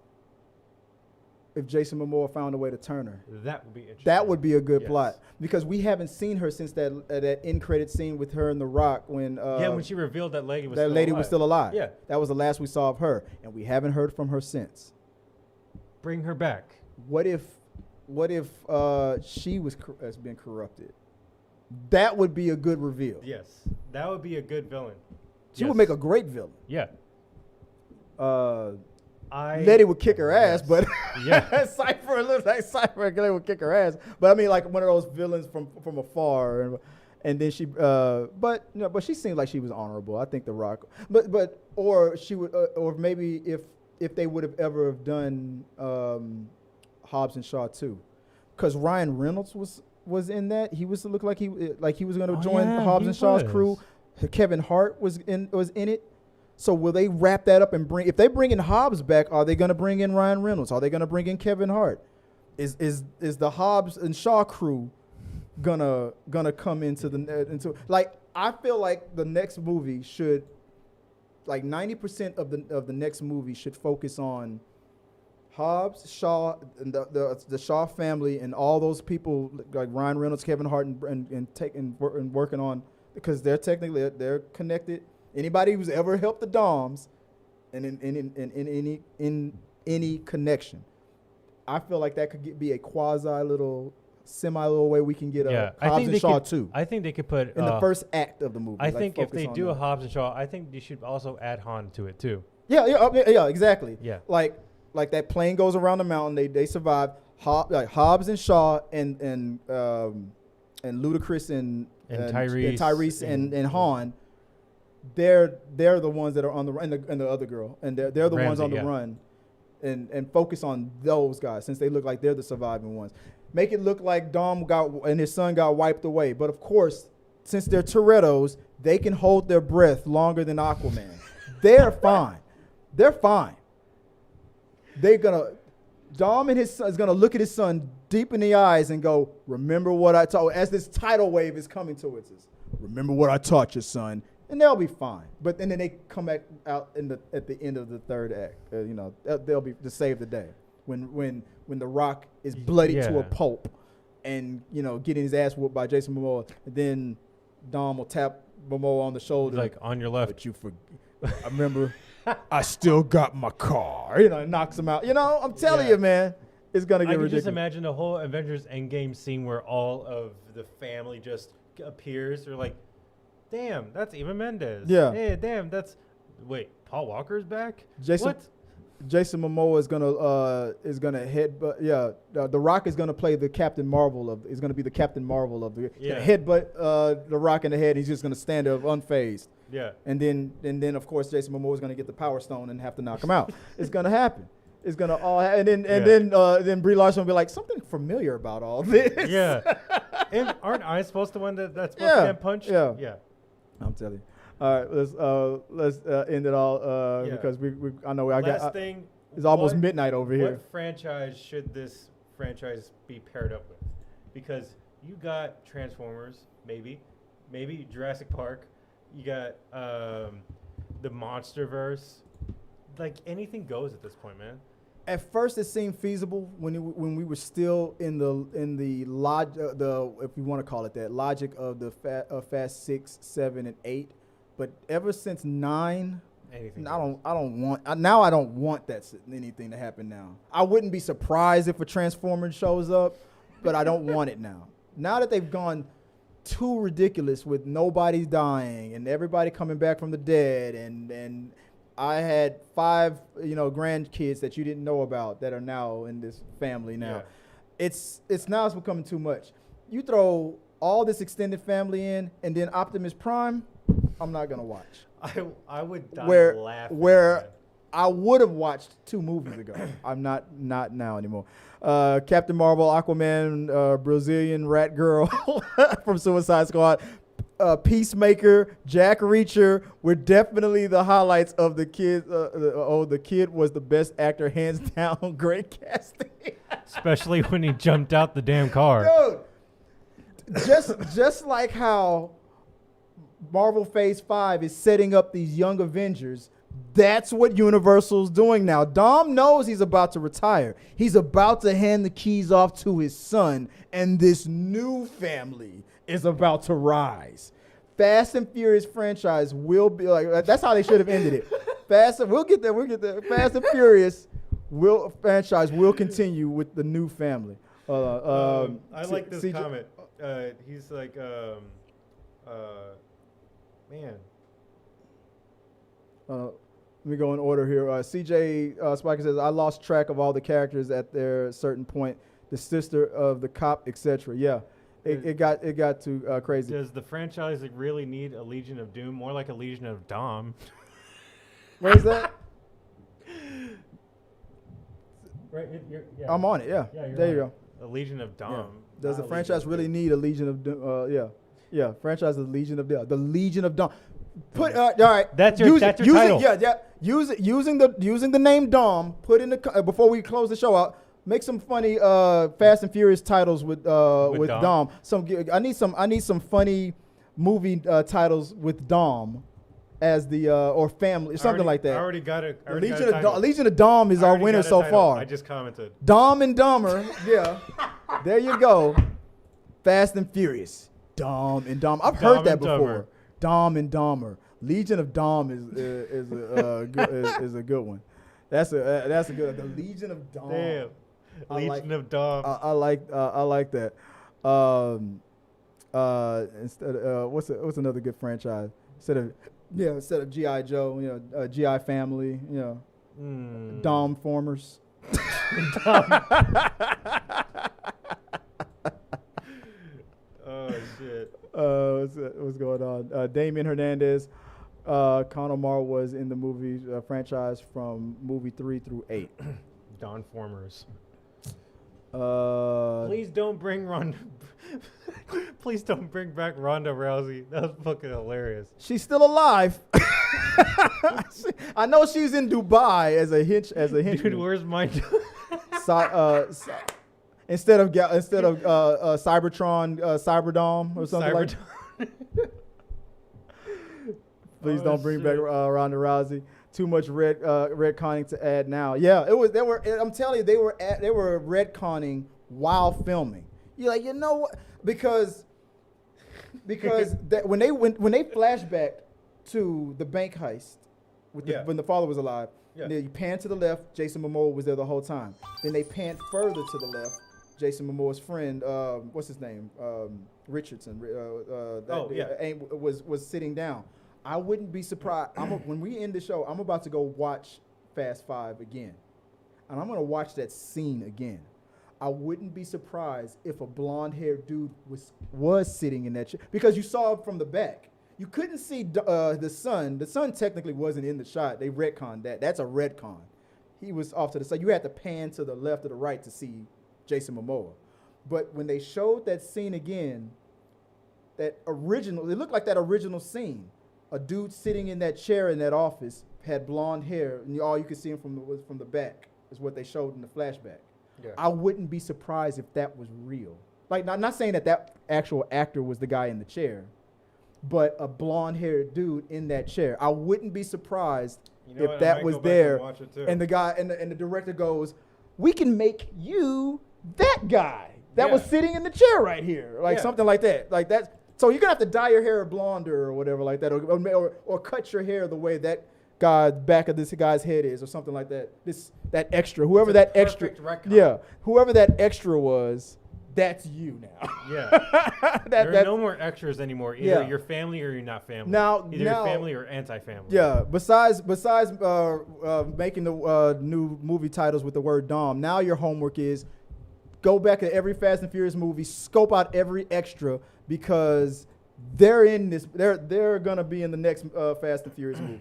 If Jason Momoa found a way to turn her, that would be interesting. That would be a good plot because we haven't seen her since that end credit scene with her and The Rock when when she revealed that lady was still alive. Yeah, that was the last we saw of her, and we haven't heard from her since. Bring her back. What if she has been corrupted? That would be a good reveal. Yes, that would be a good villain. She would make a great villain. Yeah. Letty would kick her ass, but Cypher looks like Cypher. Letty would kick her ass, but I mean, like one of those villains from afar, and then she, but she seemed like she was honorable. I think The Rock, or she would, or maybe if they would have ever have done Hobbs and Shaw too, because Ryan Reynolds was in that. He was to look like he was going to join Hobbs and Shaw's crew. Kevin Hart was in it. So will they wrap that up and if they bring in Hobbs back, are they going to bring in Ryan Reynolds? Are they going to bring in Kevin Hart? Is the Hobbs and Shaw crew gonna come into like I feel like the next movie should like 90% of the next movie should focus on Hobbs, Shaw, and the Shaw family and all those people like Ryan Reynolds, Kevin Hart, and working on because they're connected. Anybody who's ever helped the Doms, and in any connection, I feel like that could be a semi little way we can get a Hobbs and Shaw too. I think they could put in the first act of the movie. I think if they do a Hobbs and Shaw, I think they should also add Han to it too. Yeah, exactly. Yeah, like that plane goes around the mountain, they survive. Hobbs and Shaw and Ludacris and Tyrese and Han, they're the ones that are on the run, and the other girl, and they're the ones Ramsey, on the run, and focus on those guys since they look like they're the surviving ones. Make it look like Dom and his son got wiped away, but of course, since they're Torettos, they can hold their breath longer than Aquaman. They're fine. They're fine. Dom and his son is gonna look at his son deep in the eyes and go, "Remember what I taught." As this tidal wave is coming towards us, remember what I taught you, son, and they'll be fine. But then they come back out at the end of the third act. They'll be to save the day when the Rock is bloody to a pulp, and getting his ass whooped by Jason Momoa. And then Dom will tap Momoa on the shoulder, like on your left. But you forget. I remember. I still got my car. Knocks him out. I'm telling you, man, it's gonna get ridiculous. I can just imagine the whole Avengers Endgame scene where all of the family just appears. They're like, "Damn, that's Eva Mendes." Yeah. Hey, damn, wait, Paul Walker's back. What? Jason Momoa is gonna headbutt. Yeah, the Rock is gonna play the Captain Marvel is gonna be the Captain Marvel of the headbutt the Rock in the head. He's just gonna stand there unfazed. Yeah. And then of course Jason Momoa is gonna get the Power Stone and have to knock him out. It's gonna happen. It's gonna all happen. Then Brie Larson will be like, something familiar about all this. Yeah. And aren't I supposed to win that's supposed to get punched? Yeah. Yeah. I'm telling you. All right, let's end it all because I know Last thing. It's almost midnight over here. What franchise should this franchise be paired up with? Because you got Transformers, maybe Jurassic Park. You got the MonsterVerse. Like anything goes at this point, man. At first, it seemed feasible when we were still in the if you want to call it that logic of the Fast 6, 7, and 8. But ever since 9, I don't want anything to happen now. I wouldn't be surprised if a Transformer shows up, but I don't want it now. Now that they've gone too ridiculous with nobody dying and everybody coming back from the dead, and I had 5 grandkids that you didn't know about that are now in this family now. Yeah. It's becoming too much. You throw all this extended family in, and then Optimus Prime, I'm not gonna watch. I would die laughing. Where I would have watched 2 movies ago. I'm not now anymore. Captain Marvel, Aquaman, Brazilian Rat Girl from Suicide Squad, Peacemaker, Jack Reacher were definitely the highlights of the kids. The kid was the best actor, hands down. Great casting. Especially when he jumped out the damn car. Dude, just like how Marvel Phase 5 is setting up these young Avengers, that's what Universal's doing now. Dom knows he's about to retire. He's about to hand the keys off to his son, and this new family is about to rise. Fast and Furious franchise will be like, that's how they should have ended it. We'll get there. Fast and Furious franchise will continue with the new family. I like this comment. He's like, man. Let me go in order here. CJ Spiker says, I lost track of all the characters at their certain point. The sister of the cop, etc. Yeah, it got too crazy. Does the franchise really need a Legion of Doom? More like a Legion of Dom. Where's that? Right, I'm on it. Yeah, there you go. A Legion of Dom. Yeah. Does the franchise really need a Legion of Doom? Yeah. Franchise is Legion of Doom. The Legion of Dom. All right. That's your title. Using the name Dom. Put in the before we close the show out. Make some funny Fast and Furious titles with Dom. I need some funny movie titles with Dom as the or family something like that. I already got it. Legion of Dom is our winner so far. I just commented. Dom and Dumber. Yeah. There you go. Fast and Furious. Dom and Dom. I've heard that before. Dom and Dahmer. Legion of Dom is a good one. That's a good. The Legion of Dom. Damn. Legion of Dom. I like that. Instead of, what's another good franchise? Instead of G.I. Joe, G.I. Family, Dom Formers. Oh what's going on. Damien Hernandez, Con Omar was in the movie franchise from movie 3 through 8. Don Formers. Uh, Please don't bring Ronda. Please don't bring back Ronda Rousey. That was fucking hilarious. She's still alive. I know she's in Dubai as a hinge. Dude, where's my? Instead of Cybertron, Cyberdome or something like that. Please don't bring back Ronda Rousey. Too much retconning to add now. Yeah, it was. I'm telling you, they were retconning while filming. You're like, you know what? Because when they flashback to the bank heist when the father was alive, then you pan to the left. Jason Momoa was there the whole time. Then they pan further to the left. Jason Momoa's friend, what's his name, Richardson, was sitting down. I wouldn't be surprised. When we end the show, I'm about to go watch Fast 5 again. And I'm going to watch that scene again. I wouldn't be surprised if a blonde-haired dude was sitting in that chair. Because you saw him from the back. You couldn't see the son. The son technically wasn't in the shot. They retconned that. That's a retcon. He was off to the side. You had to pan to the left or the right to see Jason Momoa. But when they showed that scene again, it looked like that original scene. A dude sitting in that chair in that office had blonde hair, and all you could see him was from the back is what they showed in the flashback. Yeah. I wouldn't be surprised if that was real. Like, not saying that actual actor was the guy in the chair, but a blonde-haired dude in that chair. I wouldn't be surprised if that was there. And the guy and the director goes, "We can make you that guy that was sitting in the chair right here," like something like that. Like that. So you're gonna have to dye your hair blonde or whatever like that, or cut your hair the way that back of this guy's head is, or something like that. That extra, whoever that extra, whoever that extra was, that's you now. Yeah, there are no more extras anymore. Either you're family or you're not family. Either you're family or anti-family. Yeah. Besides making the new movie titles with the word Dom, now your homework is go back to every Fast and Furious movie, scope out every extra. Because they're in this, they're gonna be in the next Fast and Furious movie.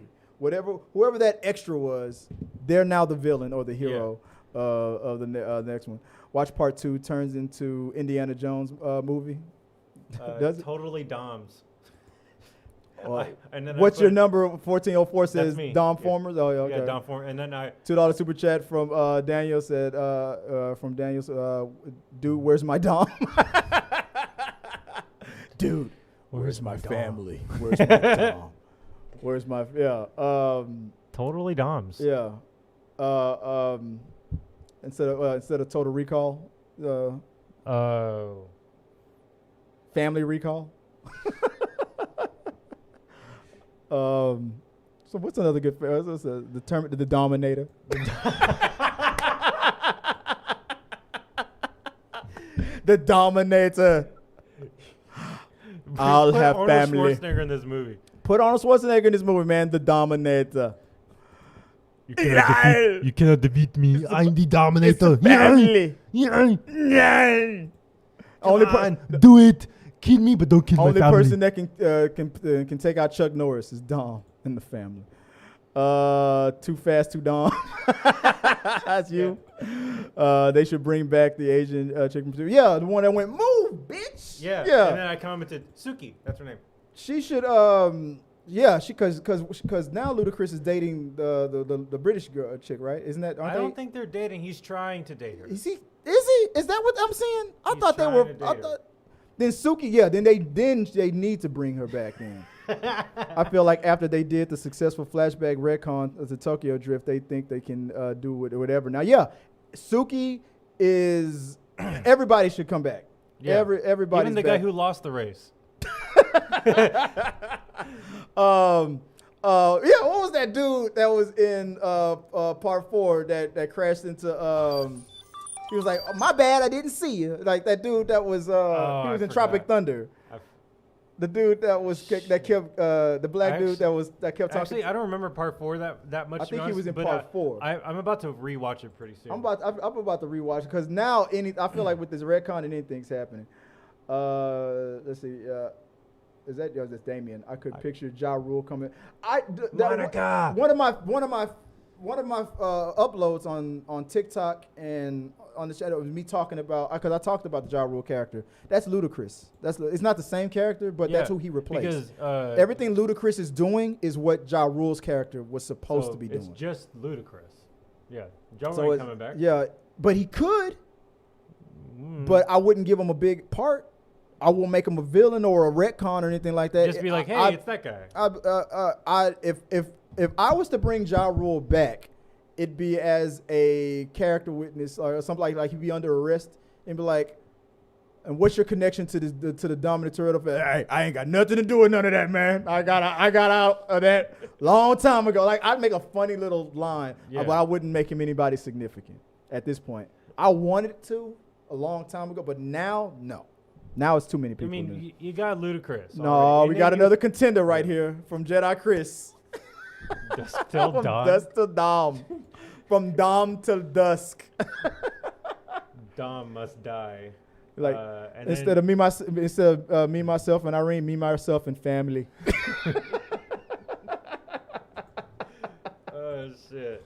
Whoever that extra was, they're now the villain or the hero of the next one. Watch Part 2 turns into Indiana Jones movie. Does it? Totally Doms. What's your number? 1404 says Dom Formers. Oh, okay. Yeah, Dom Formers. And then $2 super chat from Daniel said, dude, where's my Dom? Dude, where's my family? Where's my Dom? Where's my totally Doms. Yeah. Instead of Total Recall, Family Recall. So what's another good? The Dominator. The Dominator. I'll have family. Arnold Schwarzenegger in this movie. Put Arnold Schwarzenegger in this movie, man. The Dominator. You cannot defeat me. I'm the Dominator. It's family. Do it. Kill me, but don't kill my family. Only person that can take out Chuck Norris is Dom in the family. Too Fast, Too Dom. That's you. They should bring back the Asian chick from Suki. Yeah, the one that went, "Move, bitch." Yeah. And then I commented, Suki. That's her name. She should. Because now Ludacris is dating the British girl chick, right? Isn't that? I don't think they're dating. He's trying to date her. Is he? Is that what I'm saying? I thought they were. Then Suki, then they need to bring her back in. I feel like after they did the successful flashback retcon of the Tokyo Drift, they think they can do whatever. Now, Suki is everybody should come back. Yeah. Everybody. Even the guy who lost the race. What was that dude that was in part 4 that crashed into he was like, "My bad, I didn't see you." Like that dude that was he was in Tropic Thunder. The dude that kept the black dude that kept talking. Actually, I don't remember part 4 that much. I think he was in part 4. I'm about to rewatch it pretty soon. I'm about to rewatch it because now I feel like with this retcon and anything's happening. Let's see. Is that that's Damien? I could picture Ja Rule coming. Monica. One of my uploads on TikTok and on the channel was me talking about, because I talked about the Ja Rule character. That's Ludacris. It's not the same character, but that's who he replaced. Because everything Ludacris is doing is what Ja Rule's character was supposed to be doing. It's just Ludacris. Yeah, Ja So Rule coming back. Yeah, but he could. But I wouldn't give him a big part. I won't make him a villain or a retcon or anything like that. Just be like, hey, it's that guy. If I was to bring Ja Rule back, it'd be as a character witness or something like he'd be under arrest and be like, and what's your connection to the Dominic Toretto? Hey, I ain't got nothing to do with none of that, man. I got out of that long time ago. Like, I'd make a funny little line, but I wouldn't make him anybody significant at this point. I wanted to a long time ago, but now, no. Now it's too many people. I mean, you got Ludacris. No, we got another contender right here from Jedi Chris. Dusk till From dawn. dusk till dawn. From dawn till dusk. Dom must die. Like instead of me, myself, and Irene, me, myself, and family. Oh shit.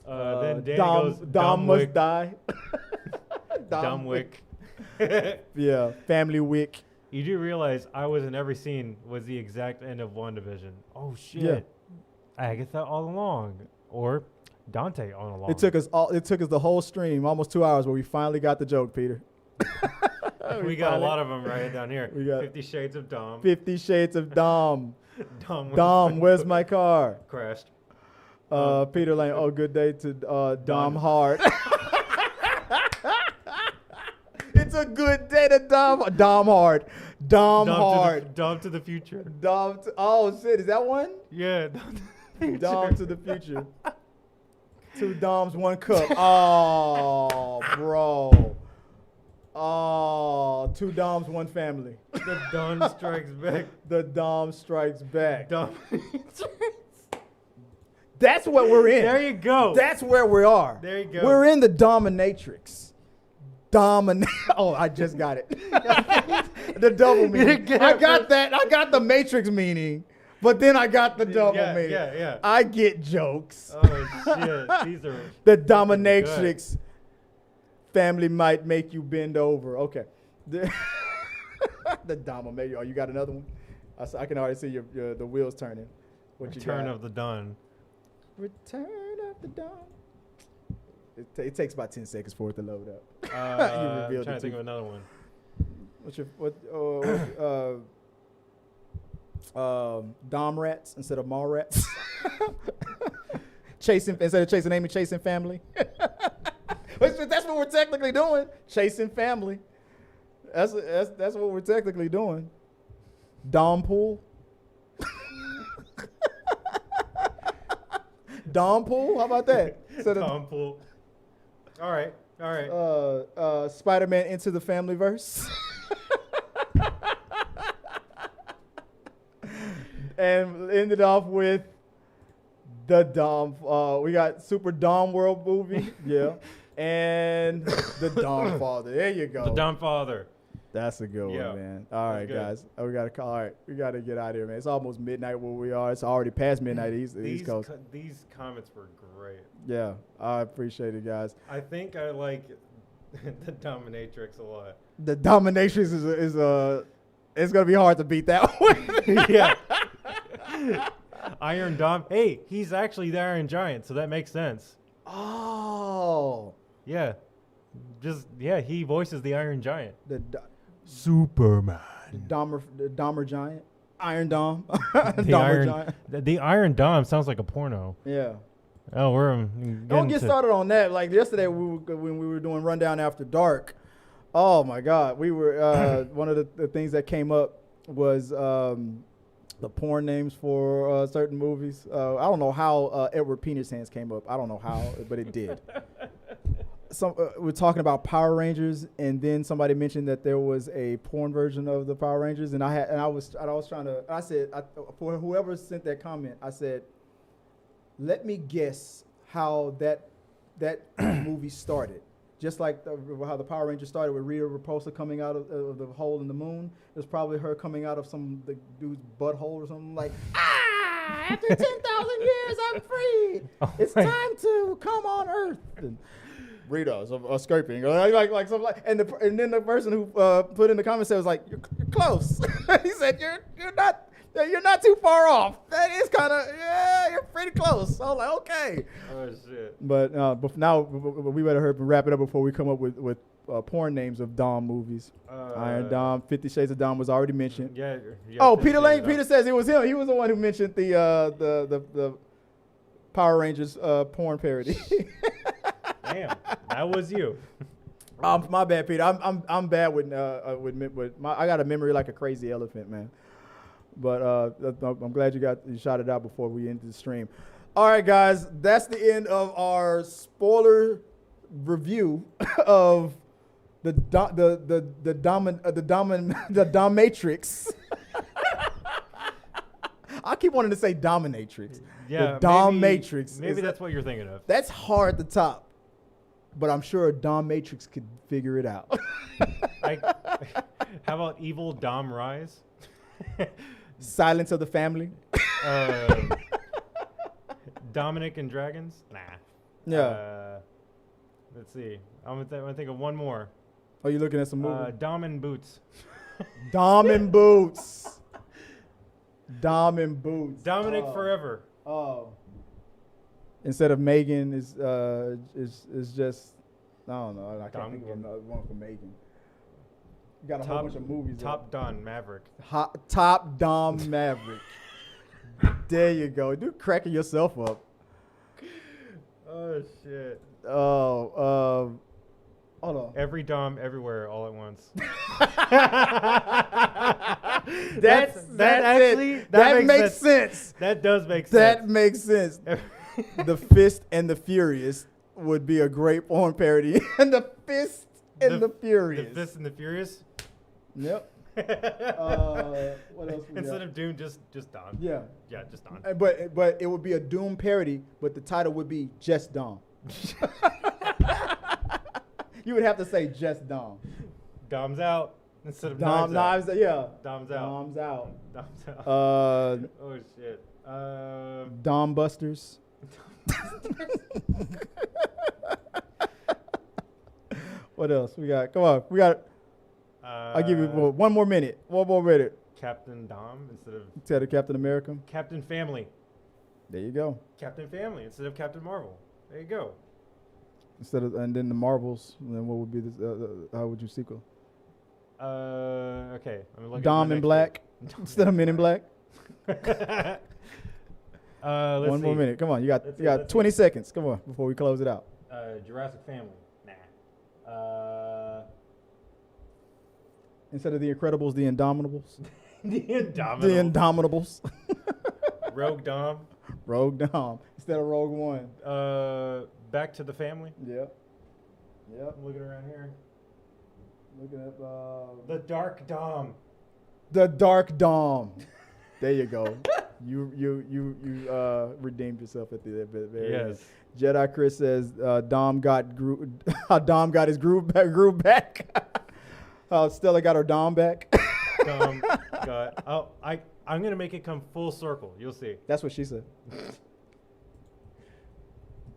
Then Danny goes. Dom must die. Dom Wick. Yeah, family wick. You do realize I was in every scene was the exact end of WandaVision. Oh shit. Yeah. Agatha all along, or Dante all along. It took us the whole stream, almost 2 hours, where we finally got the joke, Peter. we got a lot of them right down here. We got 50 Shades of Dom. 50 Shades of Dom. Dom, where's my car? Crashed. Peter Lane. Oh, good day to Dom Hart. It's a good day to Dom Hart. Dom Hart. Dom to the future. Oh shit, is that one? Yeah. Dom to the future. 2 Doms, 1 cup. Oh, bro. Oh, 2 Doms, 1 family. The Dom strikes back. The Dom strikes back. Dom. That's what we're in. There you go. That's where we are. There you go. We're in the dominatrix. Oh, I just got it. The double meaning. I got that. I got the Matrix meaning, but then I got the double meaning. Yeah. I get jokes. Oh shit. These are the dominatrix. Family might make you bend over. Okay. The dominatrix. Oh, you got another one? I can already see the wheels turning. What you got? Return of the Dawn. Return of the Dawn. It takes about 10 seconds for it to load up. I'm trying to think of another one. Dom rats instead of mall rats. Instead of chasing Amy, chasing family. That's what we're technically doing. Chasing family. That's what we're technically doing. Dom pool. Dom pool. How about that? Dom pool. All right. Spider-Man Into the Familyverse. And ended off with the Dom. We got Super Dom World movie. Yeah. And the Dom Father. There you go. The Dom Father. That's a good one, man. All right, guys. We got to call. All right, we got to get out of here, man. It's almost midnight where we are. It's already past midnight East Coast. These comments were great. Yeah, I appreciate it, guys. I think I like the Dominatrix a lot. The Dominatrix is it's gonna be hard to beat that one. Yeah. Iron Dom. Hey, he's actually the Iron Giant, so that makes sense. Oh. Yeah. He voices the Iron Giant. Superman. The Dahmer Giant. Iron Dom. The Iron Dom sounds like a porno. Yeah. Oh, don't get started on that. Like yesterday, when we were doing Rundown After Dark. Oh my God, we were one of the things that came up was the porn names for certain movies. I don't know how Edward Penis Hands came up. I don't know how, but it did. We're talking about Power Rangers, and then somebody mentioned that there was a porn version of the Power Rangers, and I was trying to. I said for whoever sent that comment, I said, let me guess how that movie started. Just like how the Power Rangers started with Rita Repulsa coming out of the hole in the moon. It was probably her coming out of the dude's butthole or something like, after 10,000 years, I'm free. It's time to come on Earth. And Rita's escaping. Like something like, and then the person who put in the comments was like, you're close. He said, you're not too far off. That is kind of, you're pretty close. So I was like, okay. Oh, shit. But now we better wrap it up before we come up with porn names of Dom movies. Iron Dom, 50 Shades of Dom was already mentioned. Yeah. Oh, Peter Lane. Peter says it was him. He was the one who mentioned the Power Rangers porn parody. Damn, that was you. My bad, Peter. I'm bad with I got a memory like a crazy elephant, man. But I'm glad you shot it out before we ended the stream. All right, guys, that's the end of our spoiler review of the Dominatrix. I keep wanting to say Dominatrix. Yeah, the Dominatrix. Maybe that's what you're thinking of. That's hard to top, but I'm sure a Dominatrix could figure it out. How about Evil Dom Rise? Silence of the Family. Dominic and Dragons? Nah. Yeah. Let's see. I'm gonna think of one more. Are you looking at some movies? Dom and Boots. Dom and Boots. Dom and Boots. Dominic Forever. Oh. Instead of Megan is just, I don't know. I can't think of another one for Megan. You got a whole bunch of movies. Top Don Maverick. Top Dom Maverick. There you go. Dude, cracking yourself up. Oh, shit. Oh, hold on. Every Dom, everywhere, all at once. That makes sense. That does make sense. That makes sense. The Fist and the Furious would be a great porn parody. And the Fist and the Furious. The Fist and the Furious? Yep. What else? Instead of Doom, just Don. Yeah. Yeah, just Don. But it would be a Doom parody, but the title would be Just Dom. You would have to say Just Dom. Dom's out instead of Dom. Knives out. Yeah. Dom's out. Dom's out. Dom's out. Oh shit. Dom Busters. What else we got? Come on, we got. I'll give you one more minute. One more minute. Captain Dom instead of Captain America. Captain Family. There you go. Captain Family instead of Captain Marvel. There you go. And then the Marvels. Then what would be how would you sequel? Okay. Dom in Black instead of Men in Black. One more minute. Come on, you got 20 seconds. Come on, before we close it out. Jurassic Family. Nah. Instead of the Incredibles, the Indomitables. The Indomitables. Rogue Dom. Rogue Dom instead of Rogue One. Back to the Family. Yep. I'm looking around here. Looking at the Dark Dom. The Dark Dom. There you go. You redeemed yourself at the very end. Jedi Chris says Dom got his groove back. Stella got her Dom back. Dom got. Oh, I'm gonna make it come full circle. You'll see. That's what she said.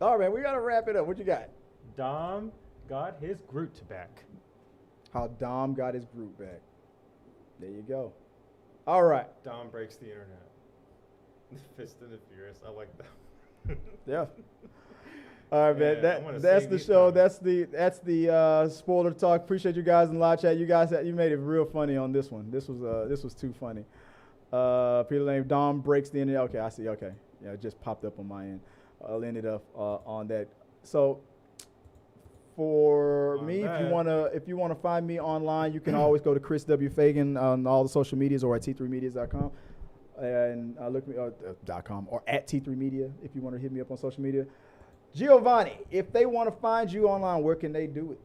All right, man, we gotta wrap it up. What you got? Dom got his Groot back. How Dom got his Groot back. There you go. All right. Dom breaks the internet. Fist and the Furious. I like that. Yeah. All right, man. That's the show. That's the spoiler talk. Appreciate you guys in live chat. You made it real funny on this one. This was too funny. Peter Lane, Dom breaks the internet. Okay, I see. Okay, yeah, it just popped up on my end. I'll end it up on that. So for me, if you wanna find me online, you can always go to Chris W. Fagan on all the social medias or at t3medias.com. And look me .com or at T3Media if you want to hit me up on social media. Giovanni, if they want to find you online, where can they do it?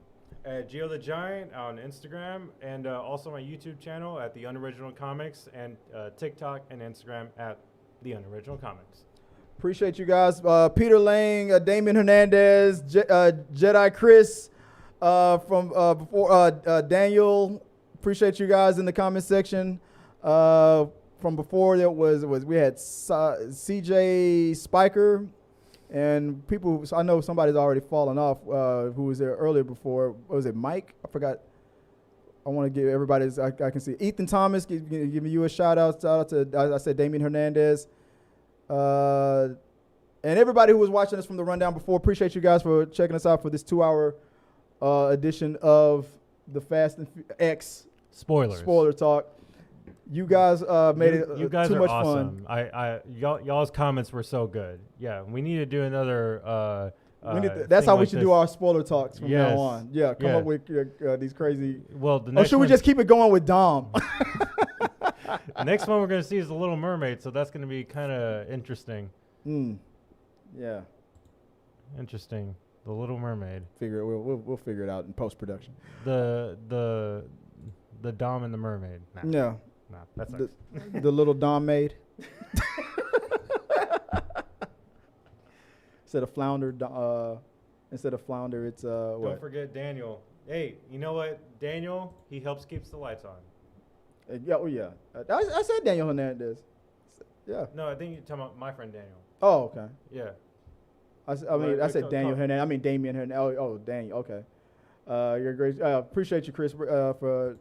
Geo the Giant on Instagram and also my YouTube channel at The Unoriginal Comics and TikTok and Instagram at The Unoriginal Comics. Appreciate you guys. Peter Lang, Damien Hernandez, Jedi Chris, From before, Daniel, appreciate you guys in the comment section. From before there was we had CJ Spiker and people. So I know somebody's already fallen off. Who was there earlier before? What was it Mike? I forgot. I want to give everybody. I can see Ethan Thomas giving you a shout out. Shout out to I said Damian Hernandez. And everybody who was watching us from the rundown before, appreciate you guys for checking us out for this 2-hour edition of the Fast and X spoiler talk. You guys made it you guys too are much awesome. fun. Y'all's comments were so good. Yeah, we need to do another. That's how we like should this. do our spoiler talks from now on. Yeah, come up with these crazy. Well, the Or next should we just keep it going with Dom? The next one we're gonna see is the Little Mermaid, so that's gonna be kind of interesting. Yeah. Interesting. The Little Mermaid. We'll figure it out in post production. The Dom and the Mermaid. Nah, that's the little Dom maid. Instead of flounder, it's what? Don't forget Daniel. Hey, you know what? Daniel, he helps keeps the lights on. Yeah. I said Daniel Hernandez. Yeah. No, I think you're talking about my friend Daniel. Oh, okay. Yeah. I said Daniel Hernandez. I mean Damian Hernandez. Oh, Daniel. Okay. You're great. Appreciate you, Chris, for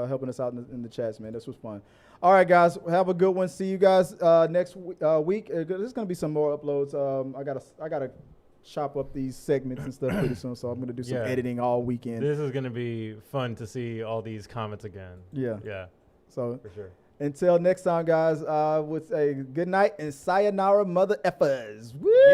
helping us out in the chats, man. This was fun. All right, guys. Have a good one. See you guys next week. There's gonna be some more uploads. I gotta chop up these segments and stuff pretty soon, so I'm gonna do some editing all weekend. This is gonna be fun to see all these comments again. Yeah. Yeah. So for sure. Until next time, guys. Would say good night and sayonara, mother effers. Woo! Yeah.